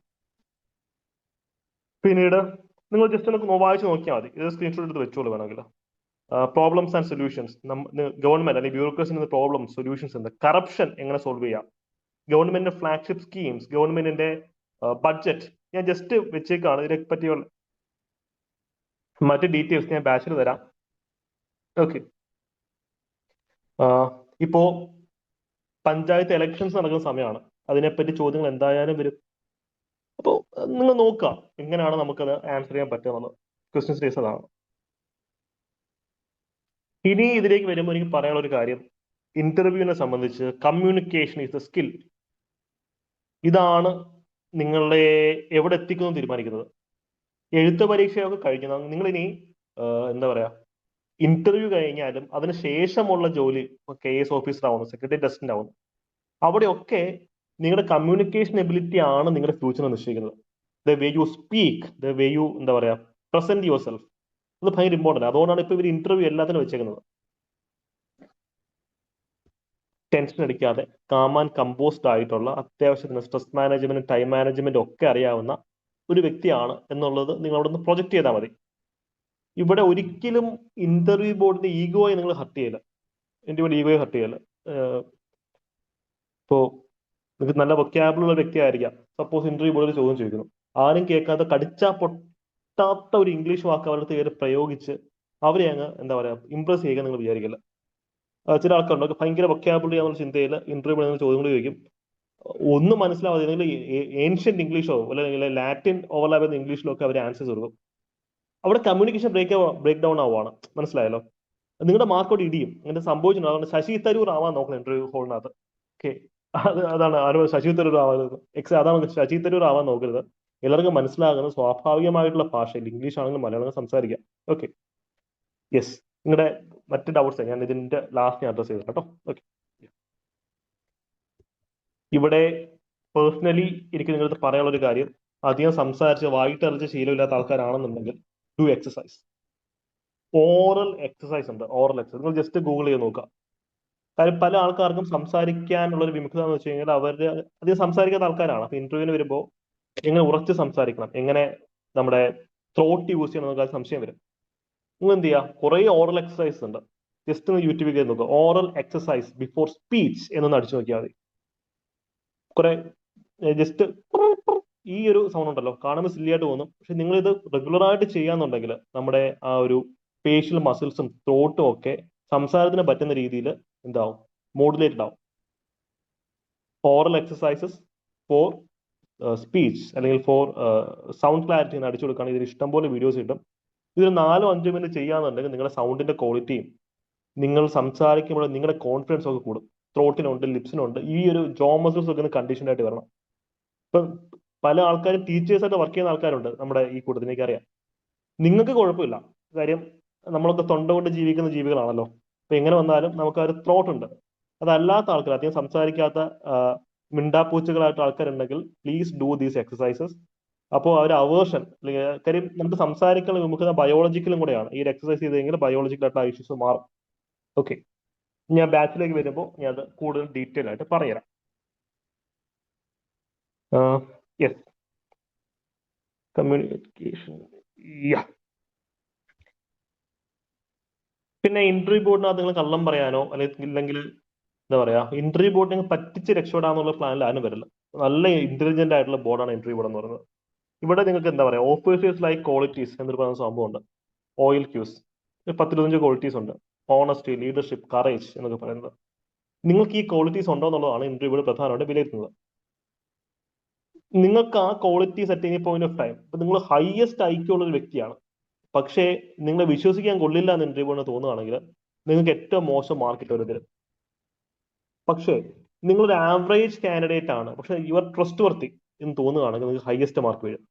പിന്നീട് നിങ്ങൾ ജസ്റ്റ് ഒന്ന് വായിച്ച് നോക്കിയാൽ മതി. ഇത് സ്ക്രീൻഷോട്ട് എടുത്ത് വെച്ചോളൂ വേണമെങ്കിൽ. Problems and solutions. ഗവൺമെന്റ് അല്ലെങ്കിൽ ബ്യൂറോക്രസിന്റെ പ്രോബ്ലംസ് സൊല്യൂഷൻസ് ഉണ്ട്. കറപ്ഷൻ എങ്ങനെ സോൾവ് ചെയ്യാം, ഗവൺമെന്റിന്റെ ഫ്ലാഗ്ഷിപ്പ് സ്കീംസ്, ഗവൺമെന്റിന്റെ ബഡ്ജറ്റ്. ഞാൻ ജസ്റ്റ് വെച്ചേക്കാണ്. ഇതിനെ പറ്റിയുള്ള മറ്റ് ഡീറ്റെയിൽസ് ഞാൻ ബാച്ചിൽ തരാം. ഓക്കെ. ഇപ്പോ പഞ്ചായത്ത് ഇലക്ഷൻസ് നടക്കുന്ന സമയമാണ്. അതിനെപ്പറ്റി ചോദ്യങ്ങൾ എന്തായാലും വരും. അപ്പോൾ നിങ്ങൾ നോക്കുക എങ്ങനെയാണ് നമുക്കത് ആൻസർ ചെയ്യാൻ പറ്റുന്നത്. ക്വസ്റ്റ്യൻ സീരീസ് അതാണ്. ഇനി ഇതിലേക്ക് വരുമ്പോൾ എനിക്ക് പറയാനുള്ള ഒരു കാര്യം, ഇന്റർവ്യൂവിനെ സംബന്ധിച്ച് കമ്മ്യൂണിക്കേഷൻ ഈസ് ദ സ്കിൽ. ഇതാണ് നിങ്ങളെ എവിടെ എത്തിക്കുന്നു തീരുമാനിക്കുന്നത്. എഴുത്ത് പരീക്ഷയൊക്കെ കഴിഞ്ഞാൽ നിങ്ങളിനി എന്താ പറയാ, ഇന്റർവ്യൂ കഴിഞ്ഞാലും അതിന് ശേഷമുള്ള ജോലി, KS ഓഫീസർ ആവുന്നു, സെക്രട്ടറി അസിസ്റ്റന്റ് ആവുന്നു, അവിടെയൊക്കെ നിങ്ങളുടെ കമ്മ്യൂണിക്കേഷൻ എബിലിറ്റി ആണ് നിങ്ങളുടെ ഫ്യൂച്ചർ നിശ്ചയിക്കുന്നത്. The way you speak, the way you എന്താ പറയാ പ്രസന്റ് യുവർ സെൽഫ്, അത് ഭയങ്കര ഇമ്പോർട്ടന്റ്. അതുകൊണ്ടാണ് ഇപ്പൊ ഇവർ ഇന്റർവ്യൂ എല്ലാത്തിനും വെച്ചേക്കുന്നത്. ടെൻഷൻ അടിക്കാതെ കാം ആൻഡ് കമ്പോസ്ഡ് ആയിട്ടുള്ള, അത്യാവശ്യത്തിന് സ്ട്രെസ് മാനേജ്മെന്റ്, ടൈം മാനേജ്മെന്റ് ഒക്കെ അറിയാവുന്ന ഒരു വ്യക്തിയാണ് എന്നുള്ളത് നിങ്ങൾ അവിടെ നിന്ന് പ്രൊജക്ട് ചെയ്താൽ മതി. ഇവിടെ ഒരിക്കലും ഇന്റർവ്യൂ ബോർഡിന്റെ ഈഗോയെ നിങ്ങൾ ഹർട്ട് ചെയ്യില്ല. ഇന്റർവ്യൂ ഈഗോയെ ഹർട്ട് ചെയ്യില്ല. ഇപ്പോ നിങ്ങൾക്ക് നല്ല വൊക്കാബുലുള്ള വ്യക്തി ആയിരിക്കാം. സപ്പോസ് ഇന്റർവ്യൂ ബോർഡിൽ ചോദ്യം ചോദിക്കുന്നു, ആരും കേൾക്കാത്ത കടിച്ചാ പൊട്ടാത്ത ഒരു ഇംഗ്ലീഷ് വാക്ക് അവരുടെ കയറി പ്രയോഗിച്ച് അവരെ അങ്ങ് എന്താ പറയാ ഇംപ്രസ് ചെയ്യുക നിങ്ങൾ വിചാരിക്കില്ല. ചില ആൾക്കാരുണ്ട് ഭയങ്കര വൊക്കാബുലറി ആവുന്ന ചിന്തയിൽ ഇന്റർവ്യൂ ബോർഡിൽ ചോദ്യങ്ങൾ ചോദിക്കും, ഒന്നും മനസ്സിലാവാതെ നിങ്ങൾ ഏൻഷ്യന്റ് ഇംഗ്ലീഷോ അല്ലെങ്കിൽ ലാറ്റിൻ ഓവർലാപ്പ് ചെയ്യുന്ന ഇംഗ്ലീഷിലോ ഒക്കെ അവർ ആൻസേഴ്സ് കൊടുക്കും. അവിടെ കമ്മ്യൂണിക്കേഷൻ ബ്രേക്ക് ഡൗൺ ആവുകയാണ്. മനസ്സിലായല്ലോ? നിങ്ങളുടെ മാർക്കോട് ഇടിയും. അങ്ങനെ സംഭവിച്ചിട്ടുണ്ട്. അതുകൊണ്ട് ശശി തരൂർ ആവാൻ നോക്കണം ഇന്റർവ്യൂ ഹോളിനകത്ത്. ഓക്കെ, അതാണ് ആരും ശശി തരൂർ ആവാൻ അതാണ് ശശി തരൂർ ആവാൻ നോക്കരുത്. എല്ലാവർക്കും മനസ്സിലാകുന്ന സ്വാഭാവികമായിട്ടുള്ള ഭാഷയിൽ ഇംഗ്ലീഷ് ആണെങ്കിലും മലയാളം സംസാരിക്കാം. Okay, yes. നിങ്ങളുടെ മറ്റ് ഡൗട്ട്സ് ഞാൻ ഇതിന്റെ ലാസ്റ്റ് അഡ്രസ് ചെയ്തു കേട്ടോ. ഓക്കെ, ഇവിടെ പേഴ്സണലി എനിക്ക് നിങ്ങളുടെ പറയാനുള്ള ഒരു കാര്യം, അധികം സംസാരിച്ച് വായിട്ടറിച്ച് ശീലമില്ലാത്ത ആൾക്കാരാണെന്നുണ്ടെങ്കിൽ ഡു എക്സസൈസ്. ഓറൽ എക്സസൈസ് ഉണ്ട്, ഓറൽ എക്സസൈസ്. നിങ്ങൾ ജസ്റ്റ് ഗൂഗിൾ ചെയ്ത് നോക്കുക. കാര്യം പല ആൾക്കാർക്കും സംസാരിക്കാനുള്ള ഒരു വിമുഖത എന്ന് വെച്ച് കഴിഞ്ഞാൽ അവര് അധികം സംസാരിക്കാത്ത ആൾക്കാരാണ്. അപ്പൊ ഇന്റർവ്യൂവിന് വരുമ്പോൾ എങ്ങനെ ഉറച്ച് സംസാരിക്കണം, എങ്ങനെ നമ്മുടെ ത്രോട്ട് യൂസ് ചെയ്യണം എന്നൊക്കെ സംശയം വരും. നിങ്ങൾ എന്ത് ചെയ്യുക, കുറെ ഓറൽ എക്സസൈസ് ഉണ്ട്. ജസ്റ്റ് ഒന്ന് യൂട്യൂബിൽ കയറി നോക്കുക, ഓറൽ എക്സസൈസ് ബിഫോർ സ്പീച്ച് എന്നൊന്ന് അടിച്ചു നോക്കിയാൽ മതി. കുറെ ജസ്റ്റ് ഈ ഒരു സൗണ്ട് ഉണ്ടല്ലോ, കാണുമ്പോൾ സില്ലിയായിട്ട് തോന്നും. പക്ഷെ നിങ്ങൾ ഇത് റെഗുലർ ആയിട്ട് ചെയ്യാന്നുണ്ടെങ്കിൽ നമ്മുടെ ആ ഒരു ഫേഷ്യൽ മസിൽസും ത്രോട്ടും ഒക്കെ സംസാരത്തിന് പറ്റുന്ന രീതിയിൽ എന്താവും, മോഡുലേറ്റഡ് ആവും. ഓറൽ എക്സസൈസസ് ഫോർ സ്പീച്ച് അല്ലെങ്കിൽ ഫോർ സൗണ്ട് ക്ലാരിറ്റി എന്ന് അടിച്ചു കൊടുക്കുകയാണെങ്കിൽ ഇതിൽ ഇഷ്ടംപോലെ വീഡിയോസ് കിട്ടും. ഇതിൽ 4-5 മിനിറ്റ് ചെയ്യാന്നുണ്ടെങ്കിൽ നിങ്ങളുടെ സൗണ്ടിന്റെ ക്വാളിറ്റിയും നിങ്ങൾ സംസാരിക്കുമ്പോൾ നിങ്ങളുടെ കോൺഫിഡൻസ് ഒക്കെ കൂടും. ത്രോട്ടിനുണ്ട്, ലിപ്സിനുണ്ട്, ഈ ഒരു ജോ മസിൽസ് ഒക്കെ കണ്ടീഷൻ ആയിട്ട് വരണം. ഇപ്പൊ പല ആൾക്കാരും ടീച്ചേഴ്സായിട്ട് വർക്ക് ചെയ്യുന്ന ആൾക്കാരുണ്ട് നമ്മുടെ ഈ കൂട്ടത്തിൽ, എനിക്കറിയാം. നിങ്ങൾക്ക് കുഴപ്പമില്ല, കാര്യം നമ്മളൊക്കെ തൊണ്ട കൊണ്ട് ജീവിക്കുന്ന ജീവികളാണല്ലോ. അപ്പൊ എങ്ങനെ വന്നാലും നമുക്ക് ആ ഒരു ത്രോട്ട് ഉണ്ട്. അതല്ലാത്ത ആൾക്കാർ, അധികം സംസാരിക്കാത്ത മിണ്ടാപ്പൂച്ചകളായിട്ട് ആൾക്കാരുണ്ടെങ്കിൽ പ്ലീസ് ഡു ദീസ് എക്സസൈസസ്. അപ്പോൾ ആ ഒരു അവേർഷൻ, കാര്യം നമുക്ക് സംസാരിക്കാൻ വിമുഖത ബയോളജിക്കലും കൂടെയാണ്. ഈ ഒരു എക്സസൈസ് ചെയ്തെങ്കിൽ ബയോളജിക്കലായിട്ടുള്ള ഇഷ്യൂസ് മാറും. ഓക്കെ, ഞാൻ ബാച്ചിലേക്ക് വരുമ്പോൾ ഞാൻ അത് കൂടുതൽ ഡീറ്റെയിൽ ആയിട്ട് പറഞ്ഞുതരാം. Yes, communication. പിന്നെ ഇന്റർവ്യൂ ബോർഡിനകത്ത് നിങ്ങൾ കള്ളം പറയാനോ അല്ലെങ്കിൽ എന്താ പറയാ ഇന്റർവ്യൂ ബോർഡ് നിങ്ങൾ പറ്റിച്ച് രക്ഷപ്പെടാന്നുള്ള പ്ലാനിൽ ആരും വരില്ല. നല്ല ഇന്റലിജന്റ് ആയിട്ടുള്ള ബോർഡാണ് ഇന്റർവ്യൂ ബോർഡ് എന്ന് പറയുന്നത്. ഇവിടെ നിങ്ങൾക്ക് എന്താ പറയാ ഓഫേഴ്സ് ലൈക്ക് ക്വാളിറ്റീസ് എന്നൊരു പറയുന്ന സംഭവമുണ്ട്. ഓയിൽ ക്യൂസ് 10-25 ക്വാളിറ്റീസ് ഉണ്ട്. ഓണസ്റ്റി, ലീഡർഷിപ്പ്, കറേജ് എന്നൊക്കെ പറയുന്നത്. നിങ്ങൾക്ക് ഈ ക്വാളിറ്റീസ് ഉണ്ടോ എന്നുള്ളതാണ് ഇന്റർവ്യൂയുടെ പ്രധാനമായിട്ട് വിലയിരുത്തുന്നത്. നിങ്ങൾക്ക് ആ ക്വാളിറ്റി സെറ്റ് ചെയ്യുന്ന പോയിന്റ് ഓഫ് ടൈം, ഇപ്പൊ നിങ്ങൾ ഹയസ്റ്റ് ഐക്യമുള്ള ഒരു വ്യക്തിയാണ്, പക്ഷേ നിങ്ങളെ വിശ്വസിക്കാൻ കൊള്ളില്ല എന്ന് ഇന്റർവ്യൂവിന് തോന്നുകയാണെങ്കിൽ നിങ്ങൾക്ക് ഏറ്റവും മോശം മാർക്ക് ഇട്ട് തരും. പക്ഷേ നിങ്ങളൊരു ആവറേജ് കാൻഡിഡേറ്റ് ആണ്, പക്ഷെ യു ആർ ട്രസ്റ്റ് വർത്തി എന്ന് തോന്നുകയാണെങ്കിൽ നിങ്ങൾക്ക് ഹയസ്റ്റ് മാർക്ക് വീഴും.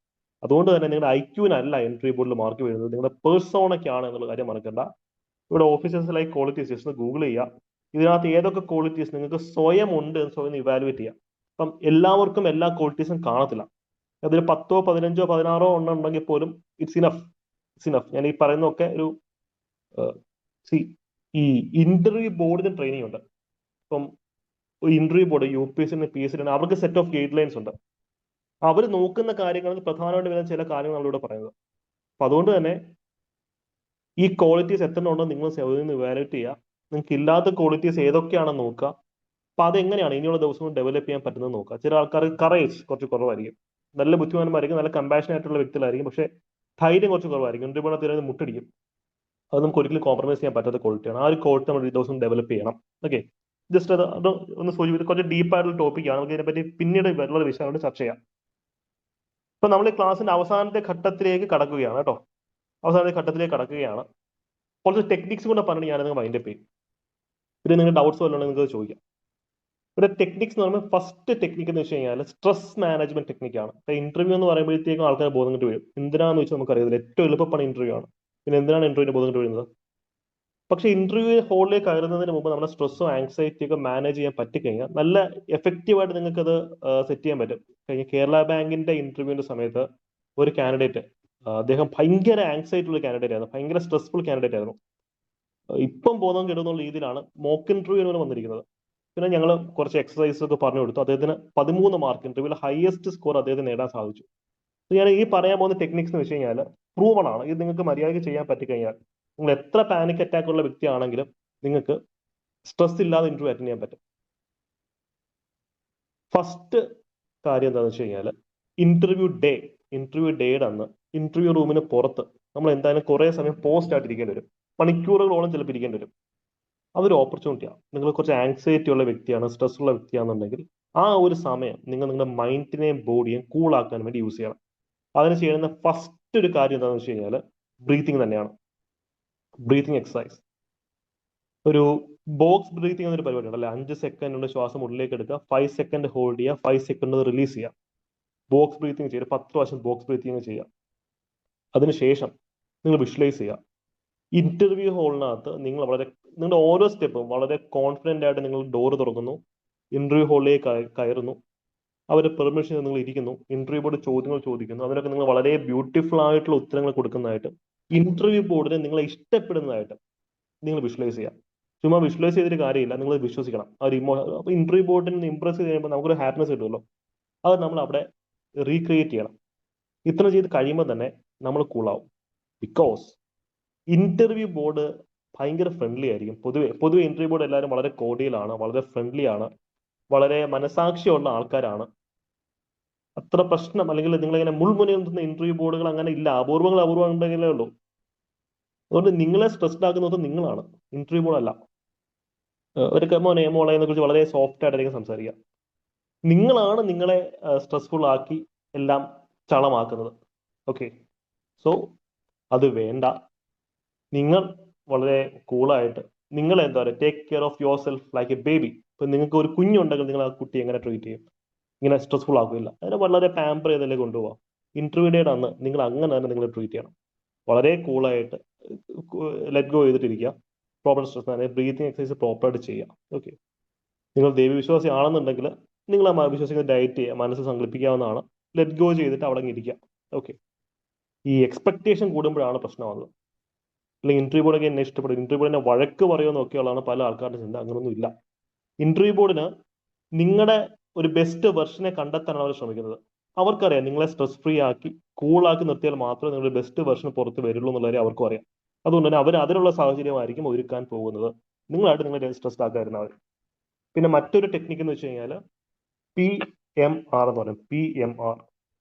അതുകൊണ്ട് തന്നെ നിങ്ങളുടെ ഐക്യൂവിനല്ല ഇന്റർവ്യൂ ബോർഡിൽ മാർക്ക് വീഴുന്നത്, നിങ്ങളുടെ പേഴ്സോണയ്ക്കാണ് എന്നുള്ള കാര്യം മറക്കണ്ട. ഇവിടെ officers like qualities just Google ചെയ്യുക. ഇതിനകത്ത് ഏതൊക്കെ ക്വാളിറ്റീസ് നിങ്ങൾക്ക് സ്വയം ഉണ്ട് എന്ന് സ്വയം ഇവാലുവേറ്റ് ചെയ്യാം. അപ്പം എല്ലാവർക്കും എല്ലാ ക്വാളിറ്റീസും കാണത്തില്ല. അതിൽ 10, 15, 16 ഉണ്ടെങ്കിൽ പോലും ഇറ്റ്സ് ഇനഫ്. ഞാൻ ഈ പറയുന്നതൊക്കെ ഒരു ഈ ഇന്റർവ്യൂ ബോർഡിന് ട്രെയിനിങ് ഉണ്ട്. ഇപ്പം ഇന്റർവ്യൂ ബോർഡ് UPSC, PSC അവർക്ക് സെറ്റ് ഓഫ് ഗൈഡ് ലൈൻസ് ഉണ്ട്. അവർ നോക്കുന്ന കാര്യങ്ങളിൽ പ്രധാനമായിട്ട് വരുന്ന ചില കാര്യങ്ങൾ നമ്മളിവിടെ പറയുന്നത്. അപ്പൊ അതുകൊണ്ട് തന്നെ ഈ ക്വാളിറ്റീസ് എത്ര ഉണ്ടോ നിങ്ങൾ ഇവാലുവേറ്റ് ചെയ്യുക. നിങ്ങൾക്ക് ഇല്ലാത്ത ക്വാളിറ്റീസ് ഏതൊക്കെയാണെന്ന് നോക്കുക. അപ്പൊ അതെങ്ങനെയാണ് ഇനിയുള്ള ദിവസങ്ങൾ ഡെവലപ്പ് ചെയ്യാൻ പറ്റുന്നത് നോക്കുക. ചില ആൾക്കാർ കറേജ് കുറച്ച് കുറവായിരിക്കും, നല്ല ബുദ്ധിമാന്മാരായിരിക്കും, നല്ല കമ്പാഷൻ ആയിട്ടുള്ള വ്യക്തികളായിരിക്കും, പക്ഷേ ധൈര്യം കുറച്ച് കുറവായിരിക്കും. ഇന്റർവ്യൂ തീരെ മുട്ടടിക്കും. അത് നമുക്ക് ഒരിക്കലും കോംപ്രമൈസ് ചെയ്യാൻ പറ്റാത്ത ക്വാളിറ്റിയാണ്. ആ ഒരു ക്വാളിറ്റി നമ്മൾ ഈ ദിവസം ഡെവലപ്പ് ചെയ്യണം. ഓക്കെ, ജസ്റ്റ് അത് ഒന്ന് സൂചിപ്പിച്ച് കുറച്ച് ഡീപ്പായിട്ടുള്ള ടോപ്പിക്കാണ്. നമുക്ക് ഇതിനെപ്പറ്റി പിന്നീട് വേറെ വിഷയമായിട്ട് ചർച്ച ചെയ്യാം. ഇപ്പൊ നമ്മൾ ഈ ക്ലാസ്സിന്റെ അവസാനത്തെ ഘട്ടത്തിലേക്ക് കടക്കുകയാണ് കേട്ടോ. അവസാനത്തെ ഘട്ടത്തിലേക്ക് കടക്കുകയാണ്. കുറച്ച് ടെക്നിക്സ് കൂടെ പറഞ്ഞ് ഞാൻ നിങ്ങൾ മൈൻഡ് അപ്പ് ചെയ്യും. പിന്നെ നിങ്ങൾക്ക് ഡൗട്ട്സ് വല്ലതും നിങ്ങൾക്ക് ചോദിക്കാം. ഇവിടെ ടെക്നിക്സ് എന്ന് പറയുമ്പോൾ ഫസ്റ്റ് ടെക്നിക്ക് എന്ന് വെച്ച് കഴിഞ്ഞാൽ സ്ട്രെസ് മാനേജ്മെന്റ് ടെക്നിക്കാണ്. ഇപ്പൊ ഇന്റർവ്യൂ എന്ന് പറയുമ്പോഴത്തേക്കും ആൾക്കാർ ബോധം കെട്ട് വരും. എന്തിനാന്ന് വെച്ചാൽ നമുക്കറിയാം ഏറ്റവും എളുപ്പമാണ് ഇന്റർവ്യൂ ആണ്. പിന്നെ എന്തിനാണ് ഇന്റർവ്യൂവിന് ബോധം കെട്ട് വരുന്നത്? പക്ഷെ ഇന്റർവ്യൂ ഹോളിലേക്ക് കയറുന്നതിന് മുമ്പ് നമ്മുടെ സ്ട്രെസ്സും ആങ്സൈറ്റി ഒക്കെ മാനേജ് ചെയ്യാൻ പറ്റിക്കഴിഞ്ഞാൽ നല്ല എഫക്റ്റീവായിട്ട് നിങ്ങൾക്ക് അത് സെറ്റ് ചെയ്യാൻ പറ്റും. കഴിഞ്ഞ കേരള ബാങ്കിന്റെ ഇന്റർവ്യൂവിന്റെ സമയത്ത് ഒരു കാൻഡിഡേറ്റ്, അദ്ദേഹം ഭയങ്കര ആങ്സൈറ്റി ഉള്ള കാൻഡിഡേറ്റ് ആയിരുന്നു, ഭയങ്കര സ്ട്രെസ്ഫുൾ കാൻഡിഡേറ്റ് ആയിരുന്നു. ഇപ്പം ബോധം കെടുന്നുള്ള രീതിയിലാണ് മോക്ക് ഇന്റർവ്യൂവിന് വന്നിരിക്കുന്നത്. പിന്നെ ഞങ്ങൾ കുറച്ച് എക്സസൈസ് ഒക്കെ പറഞ്ഞു കൊടുത്തു. അദ്ദേഹത്തിന് 13 മാർക്ക്, ഇന്റർവ്യൂവിൽ ഹയസ്റ്റ് സ്കോർ അദ്ദേഹത്തിന് നേടാൻ സാധിച്ചു. ഞാൻ ഈ പറയാൻ പോകുന്ന ടെക്നിക്സ് എന്ന് വെച്ച് കഴിഞ്ഞാൽ പ്രൂവൺ ആണ്. ഇത് നിങ്ങൾക്ക് മര്യാദയ്ക്ക് ചെയ്യാൻ പറ്റിക്കഴിഞ്ഞാൽ നിങ്ങൾ എത്ര പാനിക് അറ്റാക്ക് ഉള്ള വ്യക്തിയാണെങ്കിലും നിങ്ങൾക്ക് സ്ട്രെസ് ഇല്ലാതെ ഇന്റർവ്യൂ അറ്റൻഡ് ചെയ്യാൻ പറ്റും. ഫസ്റ്റ് കാര്യം എന്താണെന്ന് വെച്ച് കഴിഞ്ഞാൽ ഇന്റർവ്യൂ ഡേയുടെ അന്ന് ഇന്റർവ്യൂ റൂമിന് പുറത്ത് നമ്മൾ എന്തായാലും കുറെ സമയം പോസ്റ്റ് ആയിട്ട് ഇരിക്കേണ്ടി വരും. മണിക്കൂറുകളോളം ചിലപ്പോൾ ഇരിക്കേണ്ടി വരും. അതൊരു ഓപ്പർച്യൂണിറ്റിയാണ്. നിങ്ങൾ കുറച്ച് ആങ്സൈറ്റി ഉള്ള വ്യക്തിയാണ്, സ്ട്രെസ് ഉള്ള വ്യക്തിയാണെന്നുണ്ടെങ്കിൽ ആ ഒരു സമയം നിങ്ങൾ നിങ്ങളുടെ മൈൻഡിനെയും ബോഡിയെയും കൂളാക്കാൻ വേണ്ടി യൂസ് ചെയ്യണം. അതിന് ചെയ്യുന്ന ഫസ്റ്റ് ഒരു കാര്യം എന്താണെന്ന് വെച്ച് കഴിഞ്ഞാൽ ബ്രീത്തിങ് തന്നെയാണ്. Breathing exercise. ഒരു ബോക്സ് ബ്രീത്തിങ് എന്നൊരു പരിപാടി ഉണ്ടല്ലേ. 5 സെക്കൻഡ് കൊണ്ട് ശ്വാസം ഉള്ളിലേക്ക് എടുക്കുക, 5 സെക്കൻഡ് ഹോൾഡ് ചെയ്യുക, 5 സെക്കൻഡ് റിലീസ് ചെയ്യുക. ബോക്സ് ബ്രീത്തിങ് ചെയ്യുക. 10 പ്രാവശ്യം ബോക്സ് ബ്രീത്തിങ് ചെയ്യുക. അതിനുശേഷം നിങ്ങൾ വിഷ്വലൈസ് ചെയ്യുക. ഇന്റർവ്യൂ ഹോളിനകത്ത് നിങ്ങളുടെ ഓരോ സ്റ്റെപ്പും വളരെ കോൺഫിഡന്റ് ആയിട്ട് നിങ്ങൾ ഡോർ തുറക്കുന്നു, ഇന്റർവ്യൂ ഹോളിലേക്ക് കയറുന്നു, അവരുടെ പെർമിഷൻ നിങ്ങൾ ഇരിക്കുന്നു, ഇന്റർവ്യൂ ബോർഡ് ചോദ്യങ്ങൾ ചോദിക്കുന്നു, അതിനൊക്കെ നിങ്ങൾ വളരെ ബ്യൂട്ടിഫുൾ ആയിട്ടുള്ള ഉത്തരങ്ങൾ കൊടുക്കുന്നതായിട്ട്, ഇന്റർവ്യൂ ബോർഡിനെ നിങ്ങളെ ഇഷ്ടപ്പെടുന്നതായിട്ട് നിങ്ങൾ വിഷ്വലൈസ് ചെയ്യാം. ചുമ്മാ വിഷ്വലൈസ് ചെയ്തിട്ട് കാര്യമില്ല, നിങ്ങൾ വിശ്വസിക്കണം. അപ്പൊ ഇന്റർവ്യൂ ബോർഡിനെ ഇംപ്രസ് ചെയ്ത് കഴിയുമ്പോൾ നമുക്കൊരു ഹാപ്പിനെസ് കിട്ടുമല്ലോ. അത് നമ്മൾ അവിടെ റീക്രിയേറ്റ് ചെയ്യണം. ഇത്ര ചെയ്ത് കഴിയുമ്പോൾ തന്നെ നമ്മൾ കൂളാവും. ബിക്കോസ് ഇന്റർവ്യൂ ബോർഡ് ഭയങ്കര ഫ്രണ്ട്ലി ആയിരിക്കും. പൊതുവെ ഇന്റർവ്യൂ ബോർഡ് എല്ലാവരും വളരെ കോഡിയലാണ്, വളരെ ഫ്രണ്ട്ലി ആണ്, വളരെ മനസാക്ഷിയുള്ള ആൾക്കാരാണ്. അത്ര പ്രശ്നം അല്ലെങ്കിൽ നിങ്ങളിങ്ങനെ മുൾമുനയിൽ നിൽക്കുന്ന ഇന്റർവ്യൂ ബോർഡുകൾ അങ്ങനെ ഇല്ല. അപൂർവം ഉണ്ടെങ്കിലേ ഉള്ളൂ. അതുകൊണ്ട് നിങ്ങളെ സ്ട്രെസ്ഡ് ആക്കുന്നത് നിങ്ങളാണ്, ഇന്റർവ്യൂ ബോർഡ് അല്ല. ഒരു മോളെ കുറിച്ച് വളരെ സോഫ്റ്റ് ആയിട്ടായിരിക്കും സംസാരിക്കുക. നിങ്ങളാണ് നിങ്ങളെ സ്ട്രെസ്ഫുൾ ആക്കി എല്ലാം ചളമാക്കുന്നത്. ഓക്കെ, സോ അത് വേണ്ട. നിങ്ങൾ വളരെ കൂളായിട്ട് നിങ്ങൾ എന്താ പറയുക, take care of your self like A baby. ഇപ്പൊ നിങ്ങൾക്ക് ഒരു കുഞ്ഞുണ്ടെങ്കിൽ നിങ്ങൾ ആ കുട്ടി എങ്ങനെ ട്രീറ്റ് ചെയ്യും? ഇങ്ങനെ സ്ട്രെസ്ഫുൾ ആക്കില്ല, അതിനെ വളരെ പാമ്പർ ചെയ്തല്ലേ കൊണ്ടുപോകാം. ഇന്റർവ്യൂ ഡേയുടെ അന്ന് നിങ്ങൾ അങ്ങനെ തന്നെ നിങ്ങൾ ട്രീറ്റ് ചെയ്യണം. വളരെ കൂളായിട്ട് ലെറ്റ് ഗോ ചെയ്തിട്ടിരിക്കുക. പ്രോപ്പർ സ്ട്രെസ് ബ്രീത്തിങ് എക്സസൈസ് പ്രോപ്പറായിട്ട് ചെയ്യുക. ഓക്കെ, നിങ്ങൾ ദൈവവിശ്വാസി ആണെന്നുണ്ടെങ്കിൽ നിങ്ങൾ ആ വിശ്വസിക്കുന്ന ഡയറ്റ് ചെയ്യുക, മനസ്സ് സങ്കല്പിക്കാവുന്നതാണ്. ലെറ്റ് ഗോ ചെയ്തിട്ട് അവിടെ ഇരിക്കുക. ഓക്കെ, ഈ എക്സ്പെക്ടേഷൻ കൂടുമ്പോഴാണ് പ്രശ്നമാകുന്നത്. അല്ലെങ്കിൽ ഇന്റർവ്യൂ ബോർഡൊക്കെ എന്നെ ഇഷ്ടപ്പെടും, ഇന്റർവ്യൂ ബോർഡിനെ വഴക്ക് പറയുമെന്ന് ഒക്കെയുള്ളതാണ് പല ആൾക്കാരുടെ ചിന്ത. അങ്ങനൊന്നും ഇല്ല. ഇന്റർവ്യൂ ബോർഡിന് നിങ്ങളുടെ ഒരു ബെസ്റ്റ് വെർഷനെ കണ്ടെത്താനാണ് അവർ ശ്രമിക്കുന്നത്. അവർക്കറിയാം നിങ്ങളെ സ്ട്രെസ് ഫ്രീ ആക്കി കൂളാക്കി നിർത്തിയാൽ മാത്രമേ നിങ്ങളുടെ ബെസ്റ്റ് വെർഷൻ പുറത്ത് വരുള്ളൂ എന്നുള്ളവരെ അവർക്കും അറിയാം. അതുകൊണ്ട് തന്നെ അവർ അതിനുള്ള സാഹചര്യമായിരിക്കും ഒരുക്കാൻ പോകുന്നത്. നിങ്ങളായിട്ട് നിങ്ങളെ സ്ട്രെസ് ആക്കാതിരുന്നവർ. പിന്നെ മറ്റൊരു ടെക്നിക്ക് എന്ന് വെച്ച് കഴിഞ്ഞാൽ PMR എന്ന് പറയും. PMR,